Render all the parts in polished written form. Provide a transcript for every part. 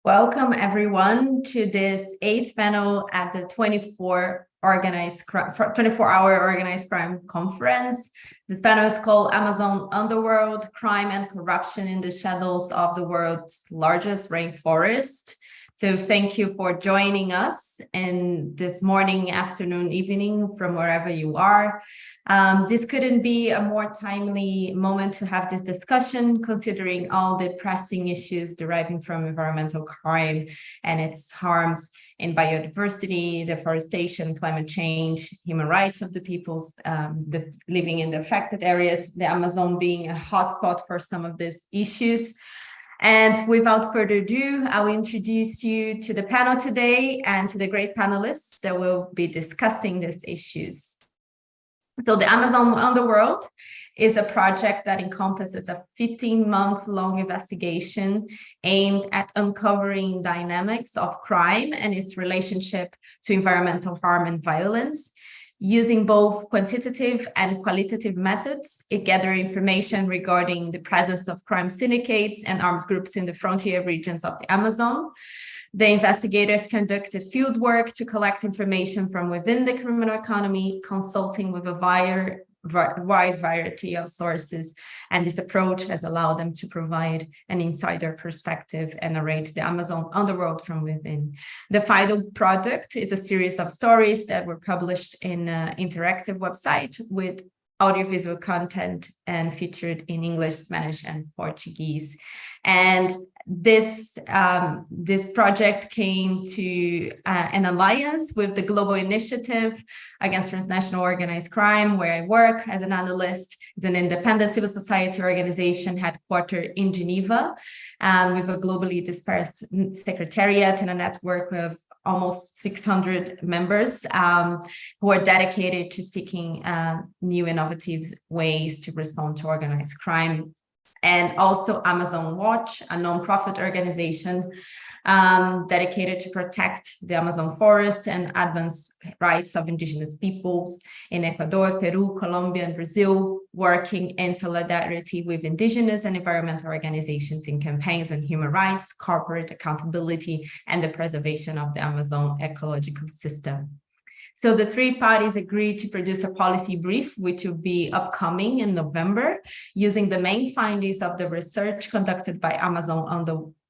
Welcome everyone to this eighth panel at the 24-hour organized crime conference. This panel is called Amazon Underworld, Crime and Corruption in the Shadows of the World's Largest Rainforest. So thank you for joining us in this morning, afternoon, evening from wherever you are. This couldn't be a more timely moment to have this discussion, considering all the pressing issues deriving from environmental crime and its harms in biodiversity, deforestation, climate change, human rights of the peoples living in the affected areas, the Amazon being a hotspot for some of these issues. And without further ado, I will introduce you to the panel today and to the great panelists that will be discussing these issues. So the Amazon Underworld is a project that encompasses a 15-month-long investigation aimed at uncovering dynamics of crime and its relationship to environmental harm and violence. Using both quantitative and qualitative methods, it gathered information regarding the presence of crime syndicates and armed groups in the frontier regions of the Amazon. The investigators conducted field work to collect information from within the criminal economy, consulting with a wide variety of sources, and this approach has allowed them to provide an insider perspective and narrate the Amazon underworld from within. The final product is a series of stories that were published in an interactive website with audiovisual content and featured in English, Spanish, and Portuguese. And this project came to an alliance with the Global Initiative Against Transnational Organized Crime, where I work as an analyst. It's an independent civil society organization headquartered in Geneva, with a globally dispersed secretariat and a network of almost 600 members who are dedicated to seeking new innovative ways to respond to organized crime. And also Amazon Watch, a nonprofit organization dedicated to protect the Amazon forest and advance rights of indigenous peoples in Ecuador, Peru, Colombia, and Brazil, working in solidarity with indigenous and environmental organizations in campaigns on human rights, corporate accountability, and the preservation of the Amazon ecological system. So the three parties agreed to produce a policy brief, which will be upcoming in November, using the main findings of the research conducted by Amazon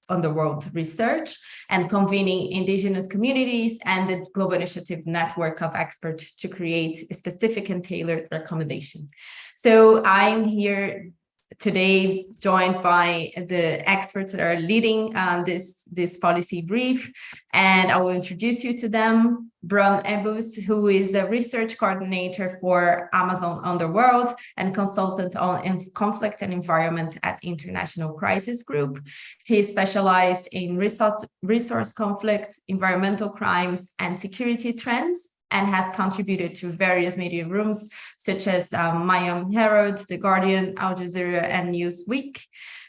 Underworld Research and convening indigenous communities and the Global Initiative network of experts to create a specific and tailored recommendation. So I'm here today joined by the experts that are leading this policy brief, and I will introduce you to them. Bron Ebus, who is a research coordinator for Amazon Underworld and consultant on conflict and environment at International Crisis Group. He is specialized in resource conflict, environmental crimes, and security trends, and has contributed to various media rooms such as Miami Herald, The Guardian, Al Jazeera, and Newsweek.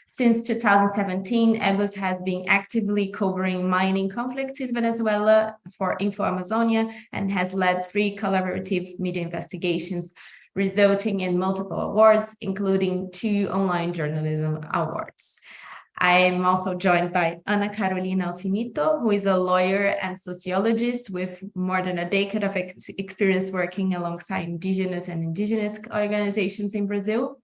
Since 2017, Ebus has been actively covering mining conflicts in Venezuela for Info Amazonia and has led 3 collaborative media investigations, resulting in multiple awards, including 2 online journalism awards. I am also joined by Ana Carolina Alfinito, who is a lawyer and sociologist with more than a decade of experience working alongside indigenous organizations in Brazil.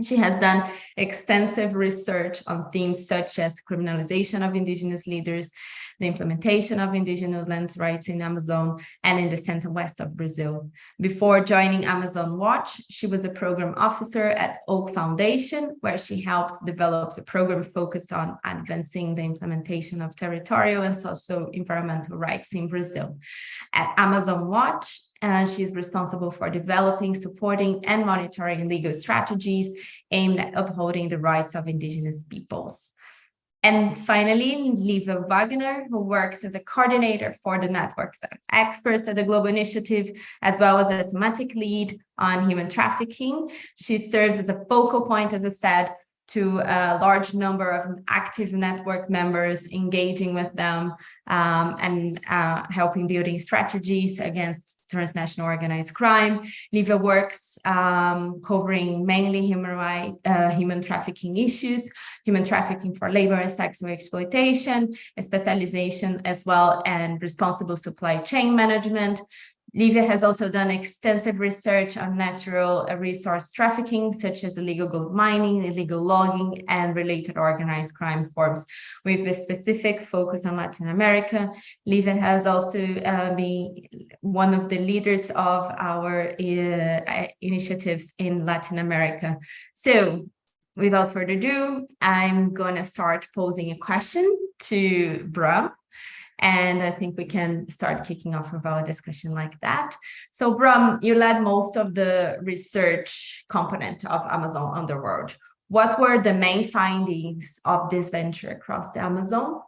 She has done extensive research on themes such as criminalization of indigenous leaders, the implementation of indigenous land rights in Amazon and in the center west of Brazil. Before joining Amazon Watch, she was a program officer at Oak Foundation, where she helped develop a program focused on advancing the implementation of territorial and socio-environmental rights in Brazil. At Amazon Watch, she is responsible for developing, supporting, and monitoring legal strategies aimed at upholding the rights of indigenous peoples. And finally, Liva Wagner, who works as a coordinator for the network's experts at the Global Initiative, as well as a thematic lead on human trafficking. She serves as a focal point, as I said, to a large number of active network members, engaging with them and helping building strategies against transnational organized crime. Livia works covering mainly human trafficking issues, human trafficking for labor and sexual exploitation, a specialization as well, and responsible supply chain management. Livia has also done extensive research on natural resource trafficking, such as illegal gold mining, illegal logging, and related organized crime forms, with a specific focus on Latin America. Livia has also been one of the leaders of our initiatives in Latin America. So, without further ado, I'm going to start posing a question to Bram. And I think we can start kicking off with our discussion like that. So Bram, you led most of the research component of Amazon Underworld. What were the main findings of this venture across the Amazon?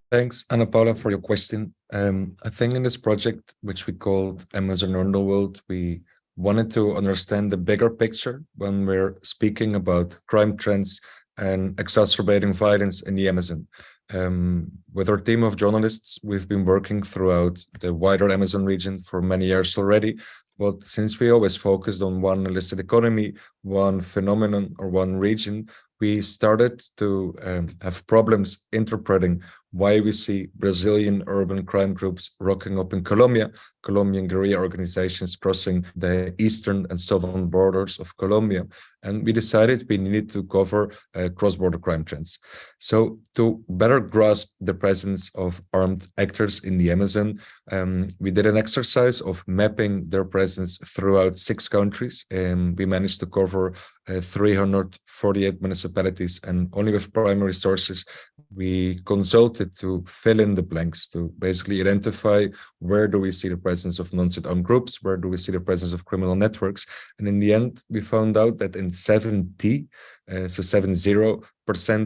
Thanks, Ana Paula, for your question. I think in this project, which we called Amazon Underworld, we wanted to understand the bigger picture when we're speaking about crime trends and exacerbating violence in the Amazon. With our team of journalists, we've been working throughout the wider Amazon region for many years already. But since we always focused on one illicit economy, one phenomenon, or one region, we started to have problems interpreting why we see Brazilian urban crime groups rocking up in Colombia, Colombian guerrilla organizations crossing the eastern and southern borders of Colombia. And we decided we needed to cover cross-border crime trends. So to better grasp the presence of armed actors in the Amazon, we did an exercise of mapping their presence throughout 6 countries. And we managed to cover 348 municipalities, and only with primary sources, we consulted to fill in the blanks, to basically identify where do we see the presence of non-state armed groups, where do we see the presence of criminal networks. And in the end, we found out that in 70%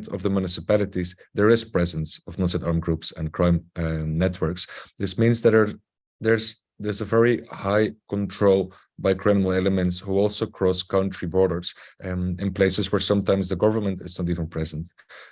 of the municipalities, there is presence of non-state armed groups and crime networks. This means that there's a very high control by criminal elements who also cross country borders in places where sometimes the government is not even present.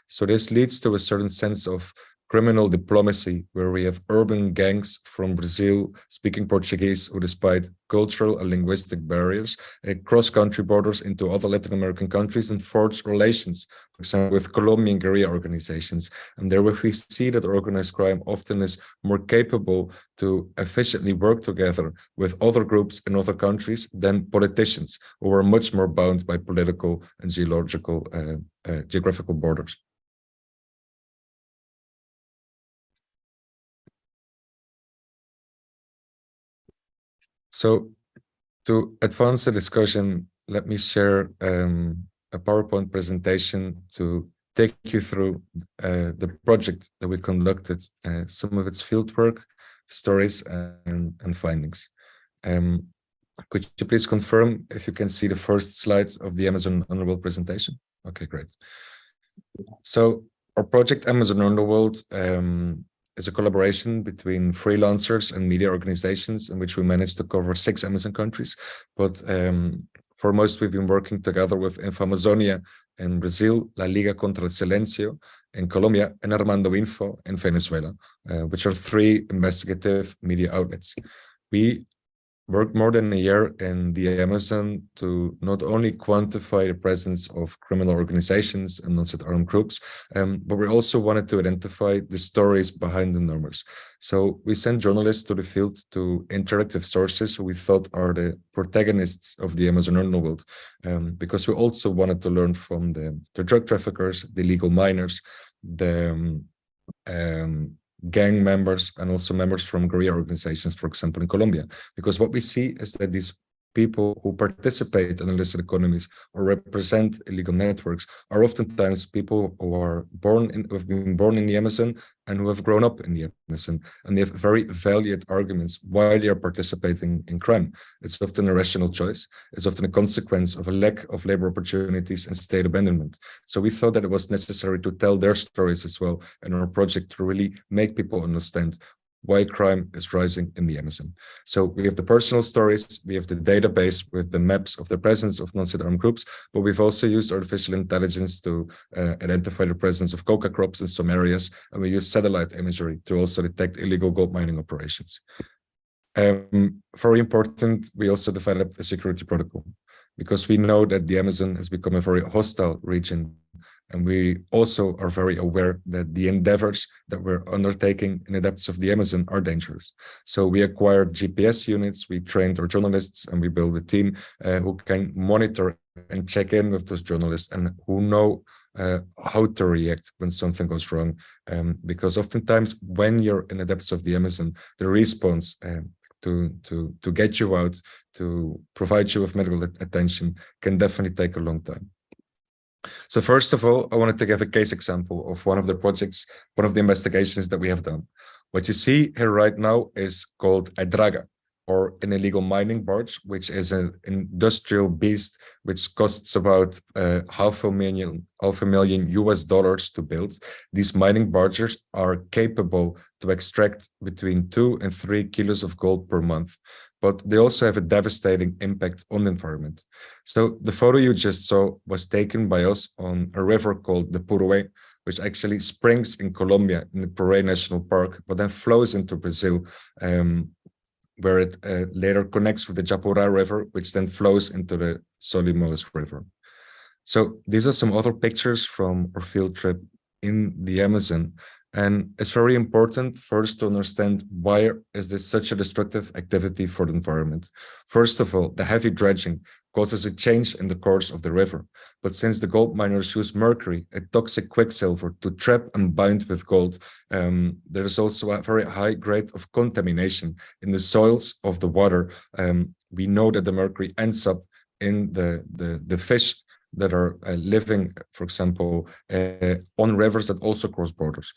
So this leads to a certain sense of criminal diplomacy, where we have urban gangs from Brazil speaking Portuguese, who, despite cultural and linguistic barriers, cross country borders into other Latin American countries and forge relations, for example, with Colombian guerrilla organizations. And there we see that organized crime often is more capable to efficiently work together with other groups in other countries than politicians, who are much more bound by political and geographical borders. So to advance the discussion, let me share a PowerPoint presentation to take you through the project that we conducted, some of its fieldwork, stories, and findings. Could you please confirm if you can see the first slide of the Amazon Underworld presentation? Okay, great. So our project Amazon Underworld is a collaboration between freelancers and media organizations, in which we managed to cover 6 Amazon countries. But foremost, we've been working together with Infamazonia in Brazil, La Liga contra el Silencio in Colombia, and Armando Info in Venezuela, which are 3 investigative media outlets. We worked more than a year in the Amazon to not only quantify the presence of criminal organizations and non-state armed groups, but we also wanted to identify the stories behind the numbers. So we sent journalists to the field to interactive sources who we thought are the protagonists of the Amazon Underworld, because we also wanted to learn from the drug traffickers, the illegal miners, the gang members, and also members from guerrilla organizations, for example, in Colombia. Because what we see is that these people who participate in illicit economies or represent illegal networks are oftentimes people who are have been born in the Amazon and who have grown up in the Amazon, and they have very valid arguments why they are participating in crime. It's often a rational choice. It's often a consequence of a lack of labor opportunities and state abandonment. So we thought that it was necessary to tell their stories as well in our project, to really make people understand why crime is rising in the Amazon. So we have the personal stories, we have the database with the maps of the presence of non-state armed groups, but we've also used artificial intelligence to identify the presence of coca crops in some areas, and we use satellite imagery to also detect illegal gold mining operations. Very important, we also developed a security protocol because we know that the Amazon has become a very hostile region. And we also are very aware that the endeavors that we're undertaking in the depths of the Amazon are dangerous. So we acquired GPS units, we trained our journalists, and we built a team who can monitor and check in with those journalists and who know how to react when something goes wrong. Because oftentimes when you're in the depths of the Amazon, the response to get you out, to provide you with medical attention can definitely take a long time. So first of all, I wanted to give a case example of one of the projects, one of the investigations that we have done. What you see here right now is called a draga, or an illegal mining barge, which is an industrial beast, which costs about half a million US dollars to build. These mining barges are capable to extract between 2 and 3 kilos of gold per month, but they also have a devastating impact on the environment. So the photo you just saw was taken by us on a river called the Purué, which actually springs in Colombia in the Purué National Park, but then flows into Brazil, where it later connects with the Japurá River, which then flows into the Solimões River. So these are some other pictures from our field trip in the Amazon. And it's very important first to understand why is this such a destructive activity for the environment. First of all, the heavy dredging causes a change in the course of the river. But since the gold miners use mercury, a toxic quicksilver, to trap and bind with gold, there is also a very high grade of contamination in the soils of the water. We know that the mercury ends up in the fish that are living, for example, on rivers that also cross borders.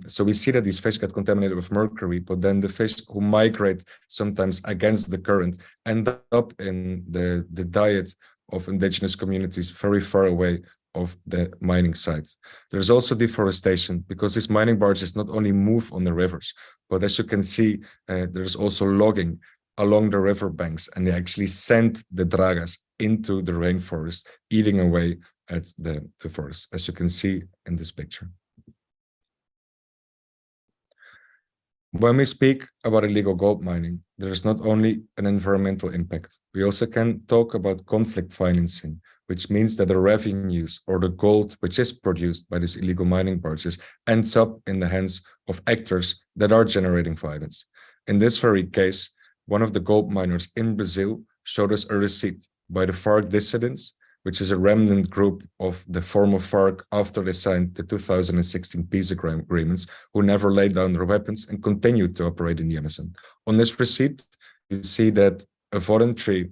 So we see that these fish get contaminated with mercury, but then the fish who migrate sometimes against the current end up in the diet of indigenous communities very far away of the mining sites. There's also deforestation because these mining barges not only move on the rivers, but as you can see, there's also logging along the riverbanks, and they actually send the dragas into the rainforest, eating away at the forest, as you can see in this picture. When we speak about illegal gold mining, there's not only an environmental impact, we also can talk about conflict financing, which means that the revenues or the gold which is produced by these illegal mining barges ends up in the hands of actors that are generating violence. In this very case, one of the gold miners in Brazil showed us a receipt by the FARC dissidents, which is a remnant group of the former FARC after they signed the 2016 peace agreements, who never laid down their weapons and continued to operate in the Amazon. On this receipt, you see that a voluntary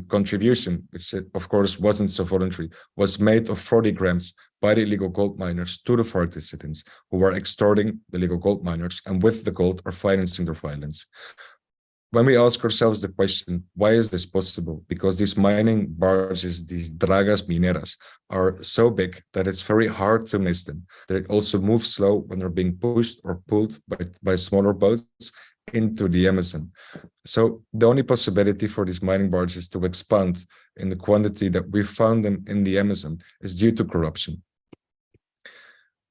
contribution, which of course wasn't so voluntary, was made of 40 grams by the illegal gold miners to the FARC dissidents, who were extorting the illegal gold miners and with the gold are financing their violence. When we ask ourselves the question, why is this possible? Because these mining barges, these dragas mineras, are so big that it's very hard to miss them. They also move slow when they're being pushed or pulled by smaller boats into the Amazon. So the only possibility for these mining barges to expand in the quantity that we found them in the Amazon is due to corruption.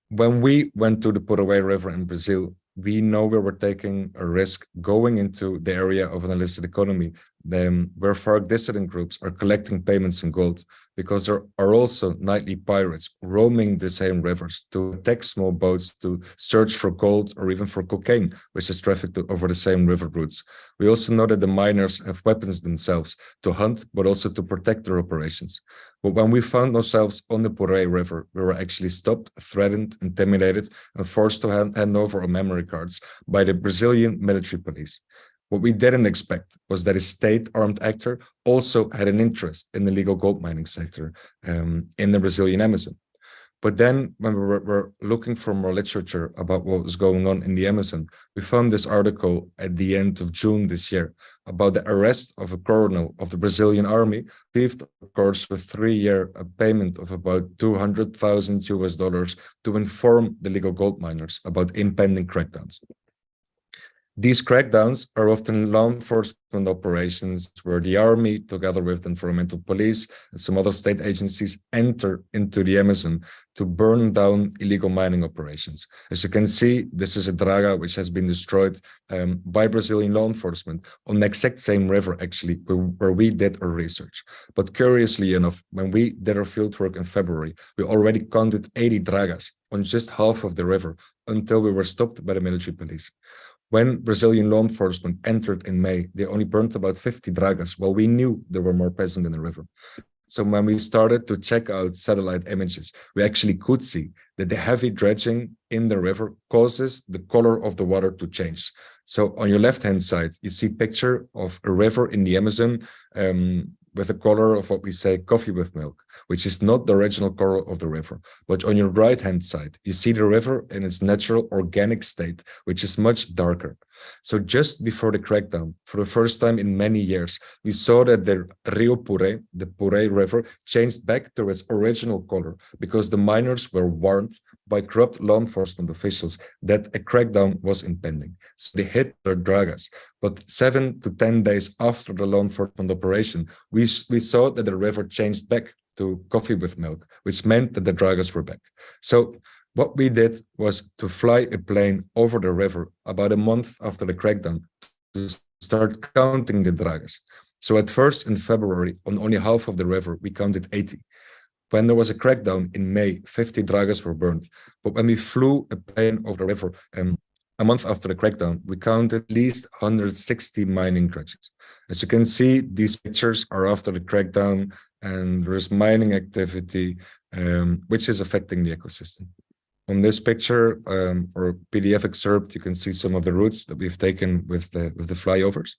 When we went to the Purué River in Brazil, we know we were taking a risk going into the area of an illicit economy, where FARC dissident groups are collecting payments in gold, because there are also nightly pirates roaming the same rivers to attack small boats to search for gold or even for cocaine, which is trafficked over the same river routes. We also know that the miners have weapons themselves to hunt, but also to protect their operations. But when we found ourselves on the Purué River, we were actually stopped, threatened, intimidated, and forced to hand over our memory cards by the Brazilian military police. What we didn't expect was that a state armed actor also had an interest in the legal gold mining sector in the Brazilian Amazon. But then when we were looking for more literature about what was going on in the Amazon, we found this article at the end of June this year about the arrest of a colonel of the Brazilian army, received, of course, with 3-year payment of about $200,000 US to inform the legal gold miners about impending crackdowns. These crackdowns are often law enforcement operations where the army, together with the environmental police and some other state agencies, enter into the Amazon to burn down illegal mining operations. As you can see, this is a draga which has been destroyed by Brazilian law enforcement on the exact same river, actually, where we did our research. But curiously enough, when we did our fieldwork in February, we already counted 80 dragas on just half of the river until we were stopped by the military police. When Brazilian law enforcement entered in May, they only burned about 50 dragas, while we knew there were more present in the river. So when we started to check out satellite images, we actually could see that the heavy dredging in the river causes the color of the water to change. So on your left-hand side, you see a picture of a river in the Amazon with the color of what we say coffee with milk, which is not the original color of the river. But on your right-hand side, you see the river in its natural organic state, which is much darker. So just before the crackdown, for the first time in many years, we saw that the Rio Puré, the Puré River, changed back to its original color because the miners were warned by corrupt law enforcement officials that a crackdown was impending. So they hit their dragas. But 7 to 10 days after the law enforcement operation, we saw that the river changed back to coffee with milk, which meant that the dragas were back. So what we did was to fly a plane over the river about a month after the crackdown to start counting the dragas. So at first in February, on only half of the river, we counted 80. When there was a crackdown in May, 50 dragas were burned. But when we flew a plane over the river a month after the crackdown, we counted at least 160 mining dredges. As you can see, these pictures are after the crackdown, and there is mining activity, which is affecting the ecosystem. On this picture or PDF excerpt, you can see some of the routes that we've taken with the flyovers.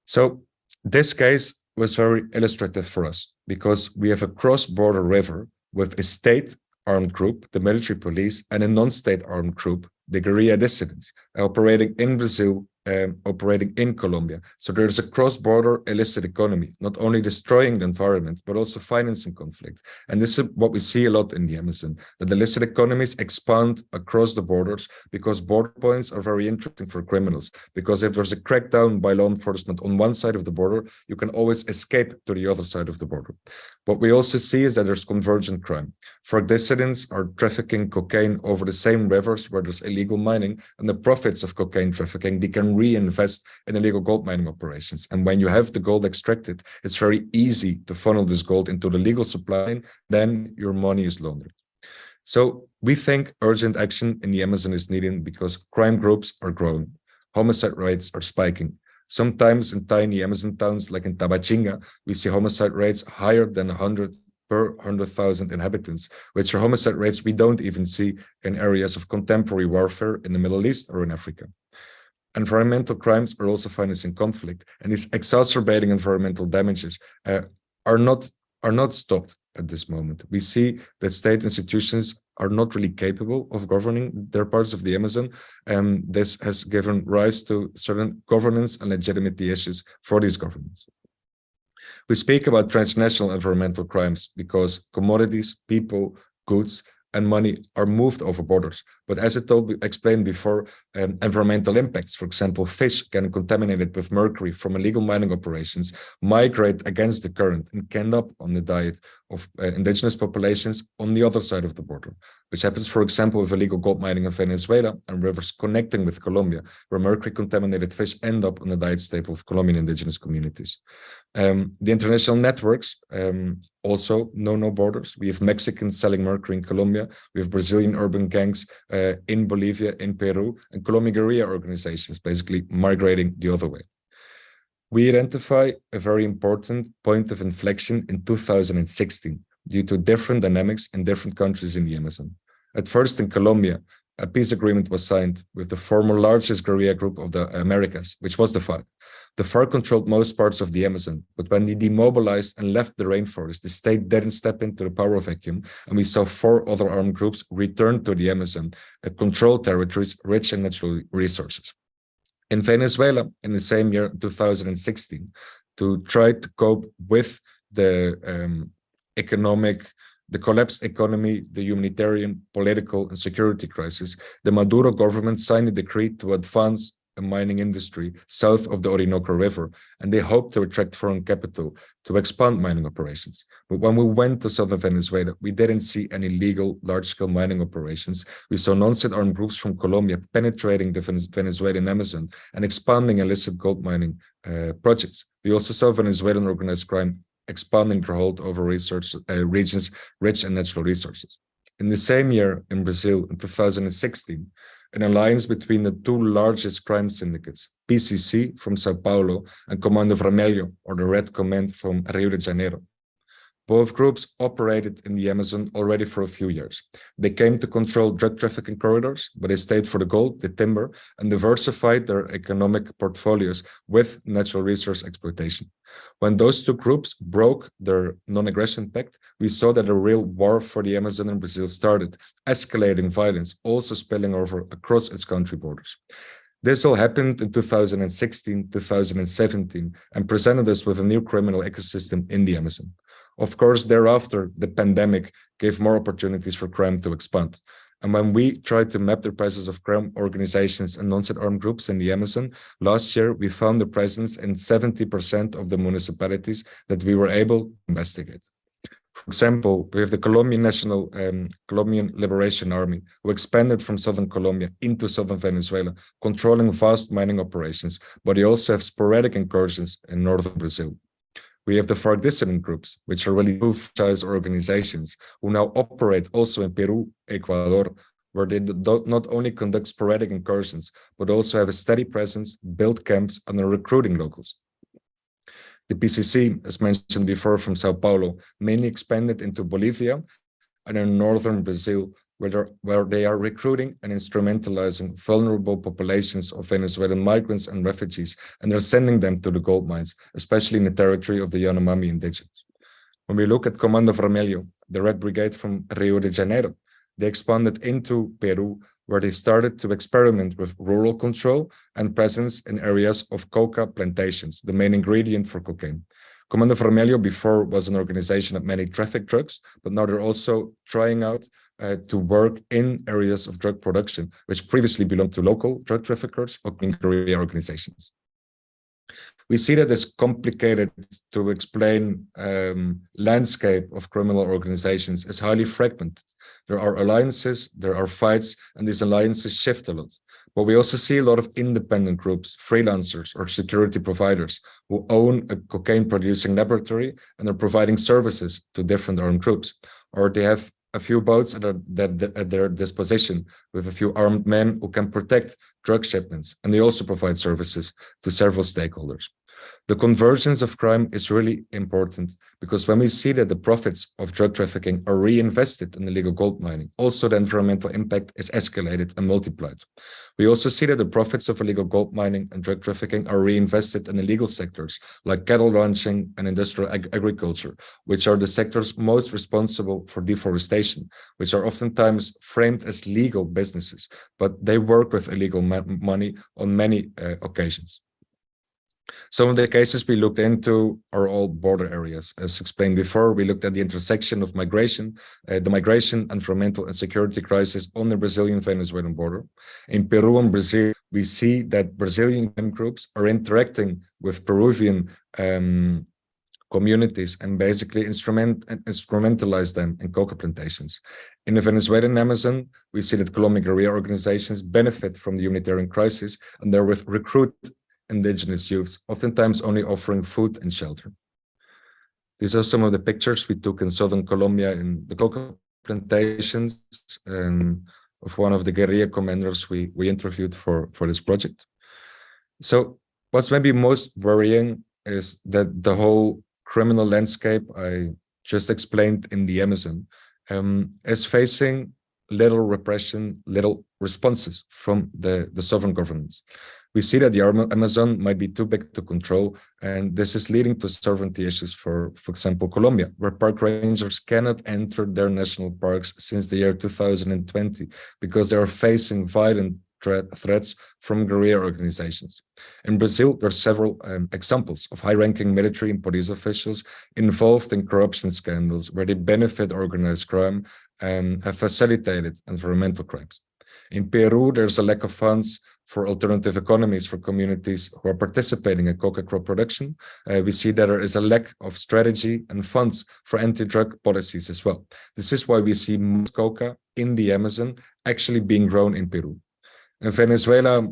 So this case was very illustrative for us because we have a cross-border river with a state armed group, the military police, and a non-state armed group, the guerrilla dissidents, operating in Brazil, operating in Colombia. So there's a cross-border illicit economy, not only destroying the environment, but also financing conflict. And this is what we see a lot in the Amazon, that illicit economies expand across the borders because border points are very interesting for criminals. Because if there's a crackdown by law enforcement on one side of the border, you can always escape to the other side of the border. What we also see is that there's convergent crime. For dissidents are trafficking cocaine over the same rivers where there's illegal mining, and the profits of cocaine trafficking, they can reinvest in illegal gold mining operations. And when you have the gold extracted, it's very easy to funnel this gold into the legal supply, then your money is laundered. So we think urgent action in the Amazon is needed because crime groups are growing, homicide rates are spiking. Sometimes in tiny Amazon towns like in Tabatinga, we see homicide rates higher than 100 per 100,000 inhabitants, which are homicide rates we don't even see in areas of contemporary warfare in the Middle East or in Africa. Environmental crimes are also financing conflict, and these exacerbating environmental damages are not stopped at this moment. We see that state institutions are not really capable of governing their parts of the Amazon, and this has given rise to certain governance and legitimacy issues for these governments. We speak about transnational environmental crimes because commodities, people, goods, and money are moved over borders. But as I explained before, environmental impacts, for example, fish getting contaminated with mercury from illegal mining operations, migrate against the current and can end up on the diet of indigenous populations on the other side of the border, which happens, for example, with illegal gold mining in Venezuela and rivers connecting with Colombia, where mercury-contaminated fish end up on the diet staple of Colombian indigenous communities. The international networks also know no borders. We have Mexicans selling mercury in Colombia. We have Brazilian urban gangs in Bolivia, in Peru, and Colombian guerrilla organizations basically migrating the other way. We identify a very important point of inflection in 2016 due to different dynamics in different countries in the Amazon. At first, in Colombia, a peace agreement was signed with the former largest guerrilla group of the Americas, which was the FARC. The FARC controlled most parts of the Amazon, but when they demobilized and left the rainforest, the state didn't step into the power vacuum, and we saw 4 other armed groups return to the Amazon, controlled territories rich in natural resources. In Venezuela, in the same year, 2016, to try to cope with the collapsed economy, the humanitarian, political, and security crisis, the Maduro government signed a decree to advance a mining industry south of the Orinoco River, and they hoped to attract foreign capital to expand mining operations. But when we went to southern Venezuela, we didn't see any legal large-scale mining operations. We saw non-state armed groups from Colombia penetrating the Venezuelan Amazon and expanding illicit gold mining projects. We also saw Venezuelan organized crime expanding their hold over regions rich in natural resources. In the same year, in Brazil, in 2016, an alliance between the two largest crime syndicates, PCC from Sao Paulo and Comando Vermelho, or the Red Command from Rio de Janeiro. Both groups operated in the Amazon already for a few years. They came to control drug trafficking corridors, but they stayed for the gold, the timber, and diversified their economic portfolios with natural resource exploitation. When those two groups broke their non-aggression pact, we saw that a real war for the Amazon in Brazil started, escalating violence, also spilling over across its country borders. This all happened in 2016, 2017, and presented us with a new criminal ecosystem in the Amazon. Of course, thereafter, the pandemic gave more opportunities for crime to expand. And when we tried to map the presence of crime organizations and non-state armed groups in the Amazon, last year, we found the presence in 70% of the municipalities that we were able to investigate. For example, we have the Colombian Liberation Army, who expanded from southern Colombia into southern Venezuela, controlling vast mining operations, but they also have sporadic incursions in northern Brazil. We have the FARC dissident groups, which are really franchise organizations who now operate also in Peru, Ecuador, where they not only conduct sporadic incursions, but also have a steady presence, build camps, and are recruiting locals. The PCC, as mentioned before, from Sao Paulo, mainly expanded into Bolivia and in northern Brazil, where they are recruiting and instrumentalizing vulnerable populations of Venezuelan migrants and refugees, and they're sending them to the gold mines, especially in the territory of the Yanomami indigenous. When we look at Comando Vermelho, the Red Brigade from Rio de Janeiro, they expanded into Peru, where they started to experiment with rural control and presence in areas of coca plantations, the main ingredient for cocaine. Comando Vermelho before was an organization that mainly trafficked drugs, but now they're also trying out to work in areas of drug production, which previously belonged to local drug traffickers or guerrilla organizations. We see that it's complicated to explain landscape of criminal organizations is highly fragmented. There are alliances, there are fights, and these alliances shift a lot. But we also see a lot of independent groups, freelancers or security providers who own a cocaine-producing laboratory and are providing services to different armed groups. Or they have a few boats at their disposition with a few armed men who can protect drug shipments, and they also provide services to several stakeholders. The convergence of crime is really important because when we see that the profits of drug trafficking are reinvested in illegal gold mining, also the environmental impact is escalated and multiplied. We also see that the profits of illegal gold mining and drug trafficking are reinvested in illegal sectors like cattle ranching and industrial agriculture, which are the sectors most responsible for deforestation, which are oftentimes framed as legal businesses, but they work with illegal money on many occasions. Some of the cases we looked into are all border areas. As explained before, we looked at the intersection of migration, the migration, environmental and security crisis on the Brazilian-Venezuelan border. In Peru and Brazil, we see that Brazilian crime groups are interacting with Peruvian communities and basically instrumentalize them in coca plantations. In the Venezuelan Amazon, we see that Colombian guerrilla organizations benefit from the humanitarian crisis and therewith recruit indigenous youths, oftentimes only offering food and shelter. These are some of the pictures we took in southern Colombia in the coca plantations of one of the guerrilla commanders we interviewed for this project. So what's maybe most worrying is that the whole criminal landscape I just explained in the Amazon is facing little repression, little responses from the sovereign governments. We see that the Amazon might be too big to control, and this is leading to sovereignty issues for example, Colombia, where park rangers cannot enter their national parks since the year 2020 because they are facing violent threats from guerrilla organizations. In Brazil, there are several examples of high-ranking military and police officials involved in corruption scandals where they benefit organized crime and have facilitated environmental crimes. In Peru, there's a lack of funds for alternative economies for communities who are participating in coca crop production, we see that there is a lack of strategy and funds for anti-drug policies as well. This is why we see most coca in the Amazon actually being grown in Peru. In Venezuela,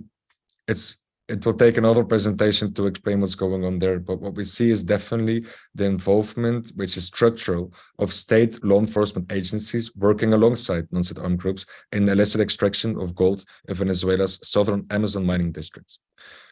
it will take another presentation to explain what's going on there, but what we see is definitely the involvement, which is structural, of state law enforcement agencies working alongside non-state armed groups in illicit extraction of gold in Venezuela's southern Amazon mining districts.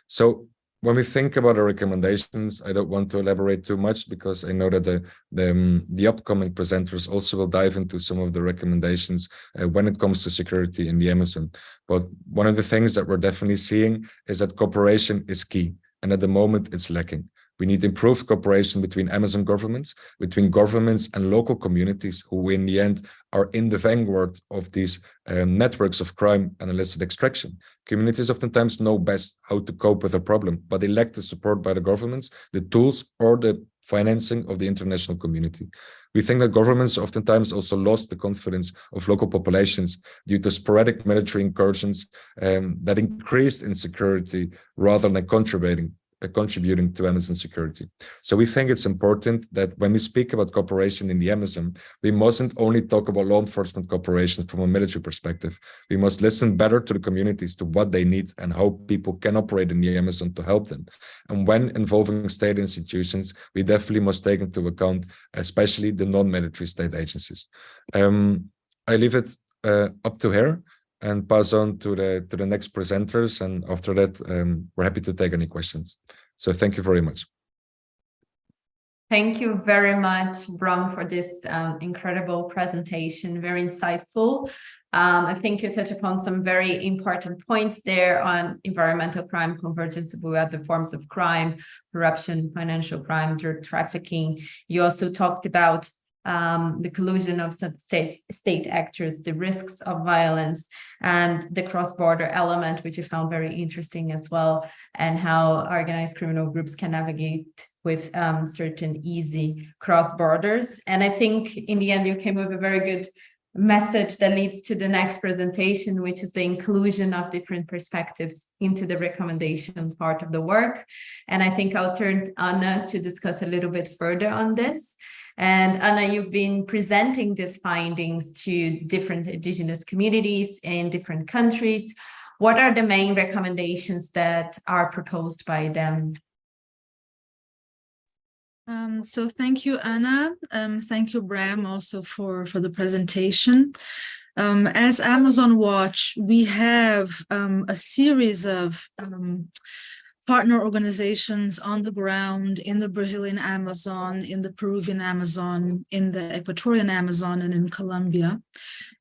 So when we think about our recommendations, I don't want to elaborate too much because I know that the upcoming presenters also will dive into some of the recommendations when it comes to security in the Amazon. But one of the things that we're definitely seeing is that cooperation is key, and at the moment it's lacking. We need improved cooperation between Amazon governments, between governments and local communities who in the end are in the vanguard of these networks of crime and illicit extraction. Communities oftentimes know best how to cope with a problem, but they lack the support by the governments, the tools, or the financing of the international community. We think that governments oftentimes also lost the confidence of local populations due to sporadic military incursions that increased insecurity rather than contributing to Amazon security. So we think it's important that when we speak about cooperation in the Amazon, we mustn't only talk about law enforcement cooperation from a military perspective. We must listen better to the communities, to what they need and how people can operate in the Amazon to help them. And when involving state institutions, we definitely must take into account, especially the non-military state agencies. I leave it up to her and pass on to the next presenters. And after that, we're happy to take any questions. So thank you very much. Thank you very much, Bram, for this incredible presentation, very insightful. I think you touched upon some very important points there on environmental crime, convergence with other forms of crime, corruption, financial crime, drug trafficking. You also talked about the collusion of some state actors, the risks of violence, and the cross-border element, which I found very interesting as well, and how organized criminal groups can navigate with certain easy cross borders. And I think in the end, you came with a very good message that leads to the next presentation, which is the inclusion of different perspectives into the recommendation part of the work. And I think I'll turn to Anna to discuss a little bit further on this. And Anna, you've been presenting these findings to different indigenous communities in different countries. What are the main recommendations that are proposed by them? So thank you, Anna. Thank you, Bram, also for the presentation. As Amazon Watch, we have a series of partner organizations on the ground in the Brazilian Amazon, in the Peruvian Amazon, in the Ecuadorian Amazon, and in Colombia.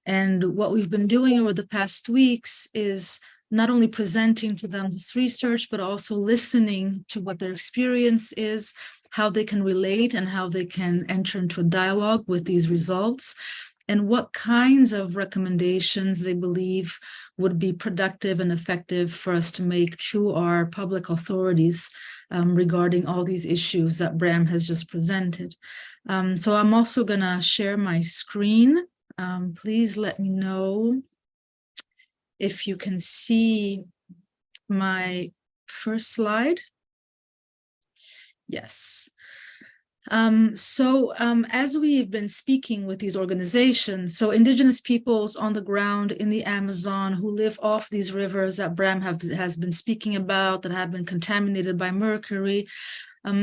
And what we've been doing over the past weeks is not only presenting to them this research, but also listening to what their experience is, how they can relate and how they can enter into a dialogue with these results, and what kinds of recommendations they believe would be productive and effective for us to make to our public authorities regarding all these issues that Bram has just presented. So I'm also going to share my screen. Please let me know if you can see my first slide. Yes. As we've been speaking with these organizations, so indigenous peoples on the ground in the Amazon who live off these rivers that Bram has been speaking about that have been contaminated by mercury.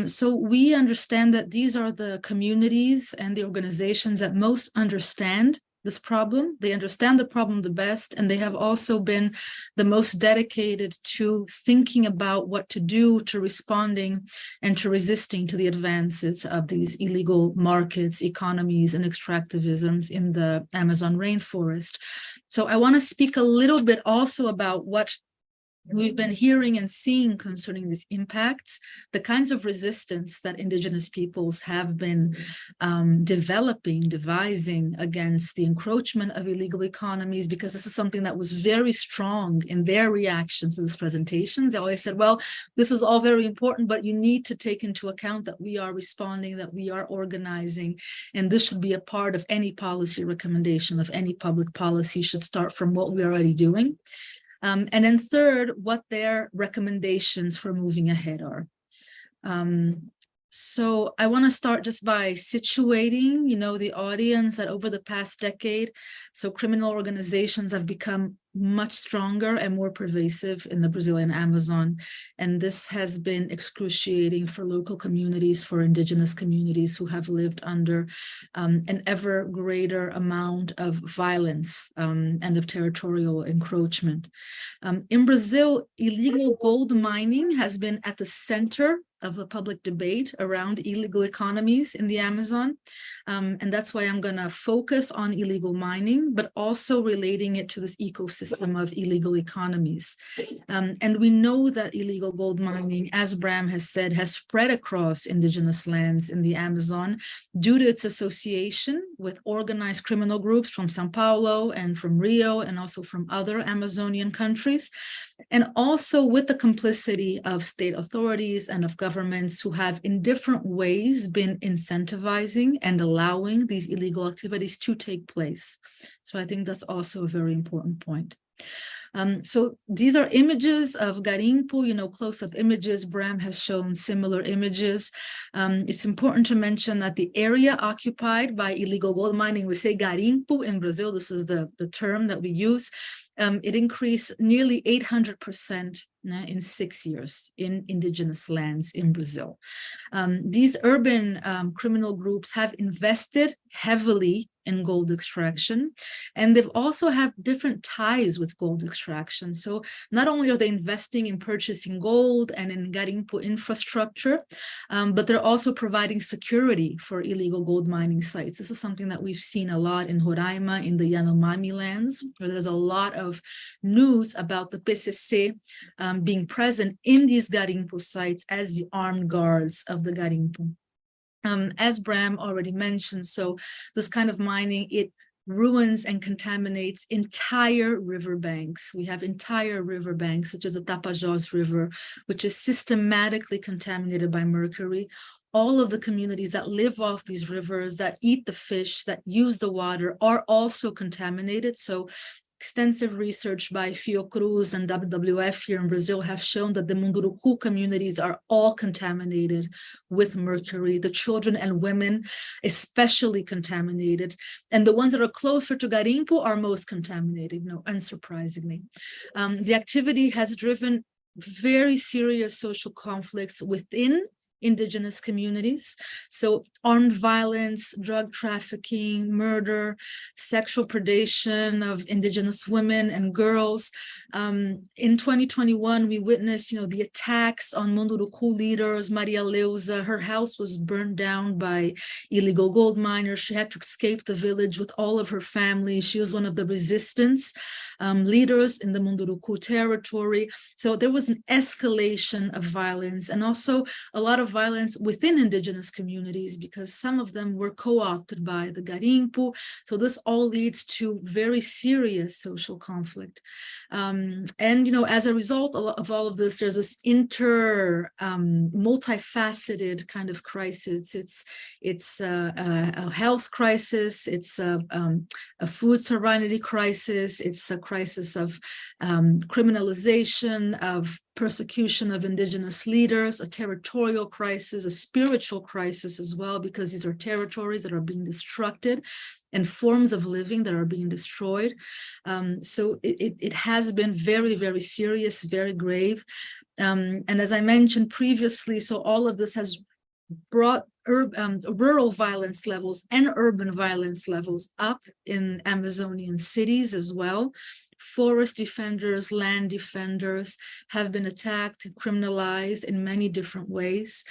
So we understand that these are the communities and the organizations that most understand this problem. They understand the problem the best, and they have also been the most dedicated to thinking about what to do, to responding and to resisting to the advances of these illegal markets, economies, and extractivisms in the Amazon rainforest. So I want to speak a little bit also about what we've been hearing and seeing concerning these impacts, the kinds of resistance that indigenous peoples have been devising against the encroachment of illegal economies, because this is something that was very strong in their reactions to this presentation. They always said, well, this is all very important, but you need to take into account that we are responding, that we are organizing, and this should be a part of any policy recommendation, of any public policy should start from what we're already doing. And then third, what their recommendations for moving ahead are. So I want to start just by situating, the audience that over the past decade, so criminal organizations have become much stronger and more pervasive in the Brazilian Amazon. And this has been excruciating for local communities, for indigenous communities who have lived under an ever greater amount of violence and of territorial encroachment. In Brazil, illegal gold mining has been at the center of the public debate around illegal economies in the Amazon. And that's why I'm going to focus on illegal mining, but also relating it to this ecosystem of illegal economies. And we know that illegal gold mining, as Bram has said, has spread across indigenous lands in the Amazon due to its association with organized criminal groups from São Paulo and from Rio, and also from other Amazonian countries, and also with the complicity of state authorities and of governments who have in different ways been incentivizing and allowing these illegal activities to take place. So I think that's also a very important point. So these are images of garimpo, close-up images. Bram has shown similar images. It's important to mention that the area occupied by illegal gold mining, we say garimpo in Brazil, this is the term that we use, it increased nearly 800% in 6 years in indigenous lands in Brazil. These urban criminal groups have invested heavily in gold extraction, and they've also have different ties with gold extraction. So not only are they investing in purchasing gold and in garimpo infrastructure, but they're also providing security for illegal gold mining sites. This is something that we've seen a lot in Roraima, in the Yanomami lands, where there's a lot of news about the PCC being present in these garimpo sites as the armed guards of the garimpo. As Bram already mentioned, so this kind of mining, it ruins and contaminates entire riverbanks. We have entire riverbanks, such as the Tapajós River, which is systematically contaminated by mercury. All of the communities that live off these rivers, that eat the fish, that use the water, are also contaminated. So extensive research by Fiocruz and WWF here in Brazil have shown that the Munduruku communities are all contaminated with mercury. The children and women especially contaminated. And the ones that are closer to garimpo are most contaminated, unsurprisingly. The activity has driven very serious social conflicts within indigenous communities. So armed violence, drug trafficking, murder, sexual predation of indigenous women and girls. In 2021, we witnessed, the attacks on Munduruku leaders. Maria Leusa, her house was burned down by illegal gold miners. She had to escape the village with all of her family. She was one of the resistance leaders in the Munduruku territory. So there was an escalation of violence, and also a lot of violence within indigenous communities, because some of them were co-opted by the garimpo. So this all leads to very serious social conflict. And, as a result of all of this, there's this multifaceted kind of crisis. It's a health crisis. It's a food sovereignty crisis. It's a crisis of criminalization, of persecution of indigenous leaders, a territorial crisis, a spiritual crisis as well, because these are territories that are being destructed and forms of living that are being destroyed. So it has been very, very serious, very grave. And as I mentioned previously, so all of this has brought rural violence levels and urban violence levels up in Amazonian cities as well. Forest defenders, land defenders have been attacked and criminalized in many different ways.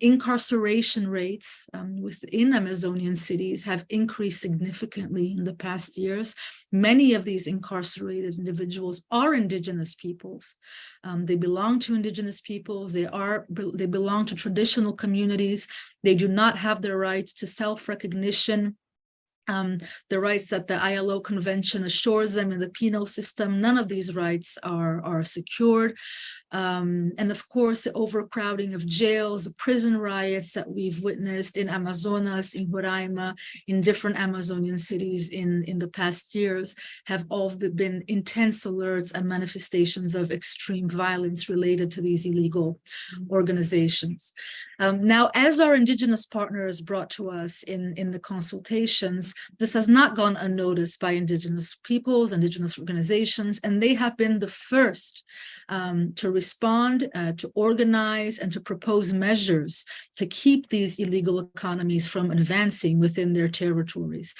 Incarceration rates within Amazonian cities have increased significantly in the past years. Many of these incarcerated individuals are indigenous peoples. They belong to indigenous peoples. They belong to traditional communities. They do not have the right to self-recognition the rights that the ILO convention assures them in the penal system. None of these rights are secured. And of course, the overcrowding of jails, prison riots that we've witnessed in Amazonas, in Roraima, in different Amazonian cities in the past years have all been intense alerts and manifestations of extreme violence related to these illegal organizations. Now, as our indigenous partners brought to us in the consultations, this has not gone unnoticed by indigenous peoples, indigenous organizations, and they have been the first to respond, to organize, and to propose measures to keep these illegal economies from advancing within their territories.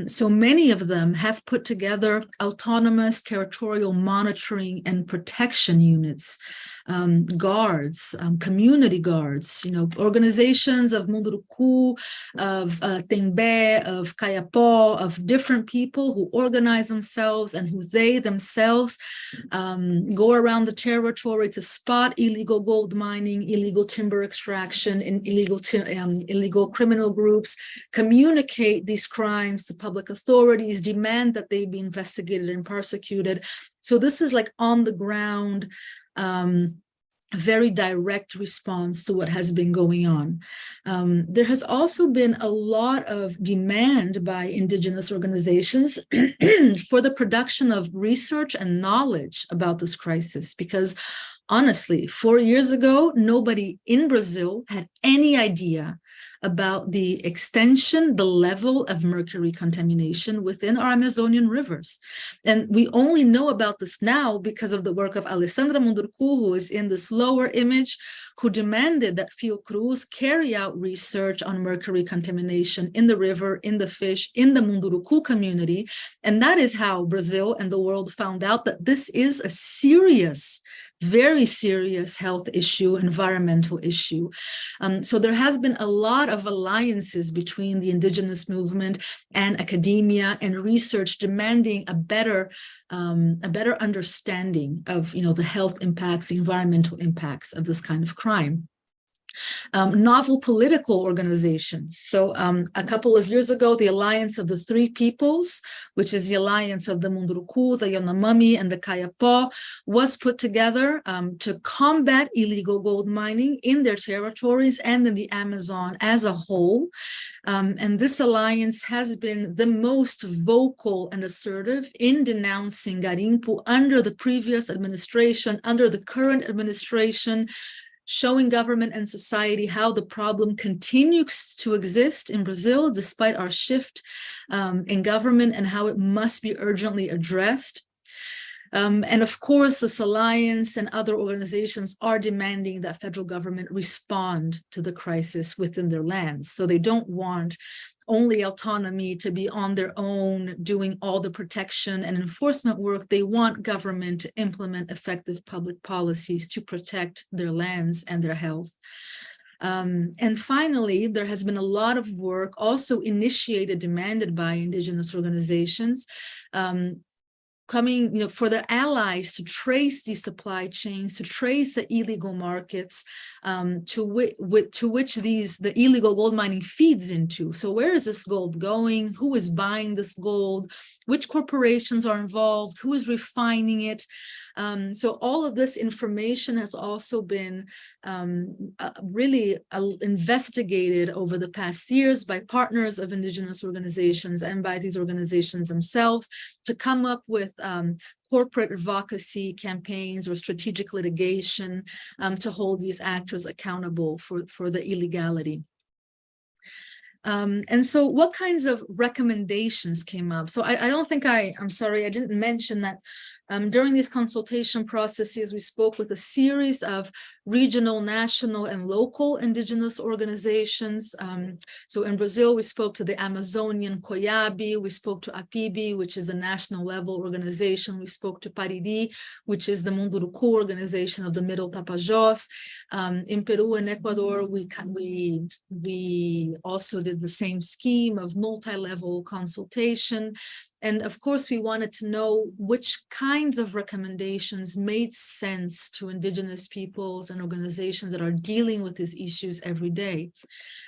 So many of them have put together autonomous territorial monitoring and protection units, guards, community guards, organizations of Munduruku, of Tembé, of Kayapó, of different people who organize themselves and who they themselves go around the territory to spot illegal gold mining, illegal timber extraction, and illegal criminal groups, communicate these crimes to public authorities, demand that they be investigated and prosecuted. So this is like on the ground, very direct response to what has been going on. There has also been a lot of demand by indigenous organizations for the production of research and knowledge about this crisis, because honestly, 4 years ago, nobody in Brazil had any idea about the extension, the level of mercury contamination within our Amazonian rivers. And we only know about this now because of the work of Alessandra Munduruku, who is in this lower image, who demanded that Fiocruz carry out research on mercury contamination in the river, in the fish, in the Munduruku community. And that is how Brazil and the world found out that this is a serious, very serious health issue, environmental issue. So there has been a lot of alliances between the indigenous movement and academia and research demanding a better understanding of the health impacts, the environmental impacts of this kind of crime. Novel political organizations. So a couple of years ago, the Alliance of the Three Peoples, which is the alliance of the Munduruku, the Yanomami, and the Kayapó, was put together to combat illegal gold mining in their territories and in the Amazon as a whole. And this alliance has been the most vocal and assertive in denouncing garimpo under the previous administration, under the current administration, showing government and society how the problem continues to exist in Brazil despite our shift in government, and how it must be urgently addressed. And of course, this alliance and other organizations are demanding that federal government respond to the crisis within their lands. So they don't want only autonomy to be on their own doing all the protection and enforcement work. They want government to implement effective public policies to protect their lands and their health. And finally, there has been a lot of work also initiated, demanded by indigenous organizations, coming, for their allies to trace these supply chains, to trace the illegal markets to which the illegal gold mining feeds into. So where is this gold going? Who is buying this gold? Which corporations are involved? Who is refining it? So all of this information has also been really investigated over the past years by partners of indigenous organizations and by these organizations themselves to come up with corporate advocacy campaigns or strategic litigation to hold these actors accountable for the illegality. And so what kinds of recommendations came up? So I don't think I'm sorry, I didn't mention that during these consultation processes, we spoke with a series of regional, national, and local indigenous organizations. So in Brazil, we spoke to the Amazonian COIAB, we spoke to APIB, which is a national level organization. We spoke to Pariri, which is the Munduruku organization of the Middle Tapajós. In Peru and Ecuador, we also did the same scheme of multi-level consultation. And of course, we wanted to know which kinds of recommendations made sense to Indigenous peoples and organizations that are dealing with these issues every day.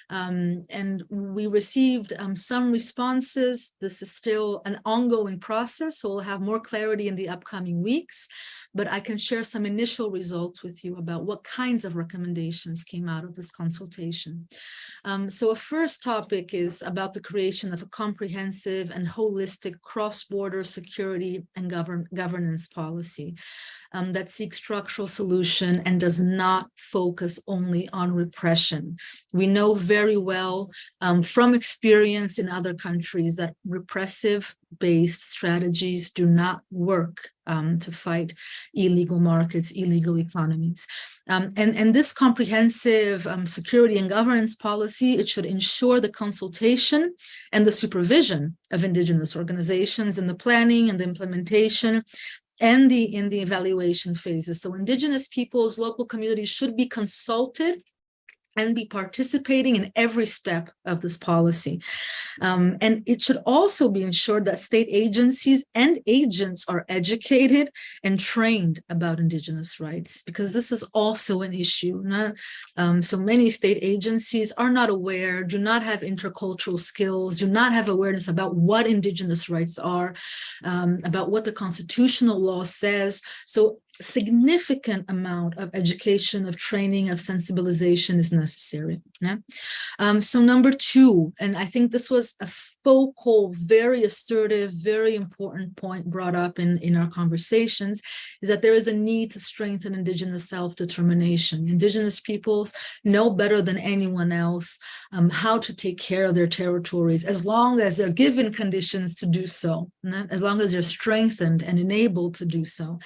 And we received some responses. This is still an ongoing process, so we'll have more clarity in the upcoming weeks, but I can share some initial results with you about what kinds of recommendations came out of this consultation. So a first topic is about the creation of a comprehensive and holistic cross-border security and governance policy that seeks structural solution and does not focus only on repression. We know very well from experience in other countries that repressive-based strategies do not work to fight illegal markets, illegal economies. And this comprehensive security and governance policy, it should ensure the consultation and the supervision of Indigenous organizations in the planning and the implementation and in the evaluation phases. So Indigenous peoples, local communities should be consulted and be participating in every step of this policy. And it should also be ensured that state agencies and agents are educated and trained about Indigenous rights, because this is also an issue. So many state agencies are not aware, do not have intercultural skills, do not have awareness about what Indigenous rights are, about what the constitutional law says. So significant amount of education, of training, of sensibilization is necessary. Yeah? So number two, and I think this was a focal, very assertive, very important point brought up in our conversations, is that there is a need to strengthen Indigenous self-determination. Indigenous peoples know better than anyone else how to take care of their territories, as long as they're given conditions to do so, as long as they're strengthened and enabled to do so.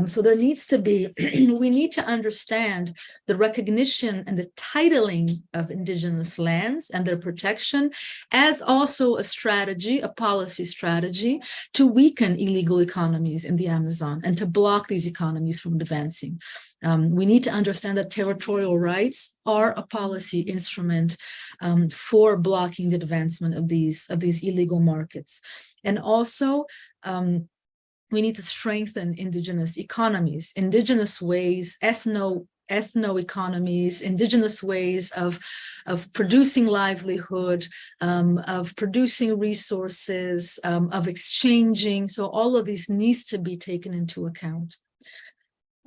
So there needs to be, we need to understand the recognition and the titling of Indigenous lands and their protection, as also a strategy, a policy strategy to weaken illegal economies in the Amazon and to block these economies from advancing. We need to understand that territorial rights are a policy instrument for blocking the advancement of these illegal markets. And also, we need to strengthen Indigenous economies, Indigenous ways, ethno-economies, Indigenous ways of producing livelihood, of producing resources, of exchanging. So all of these needs to be taken into account.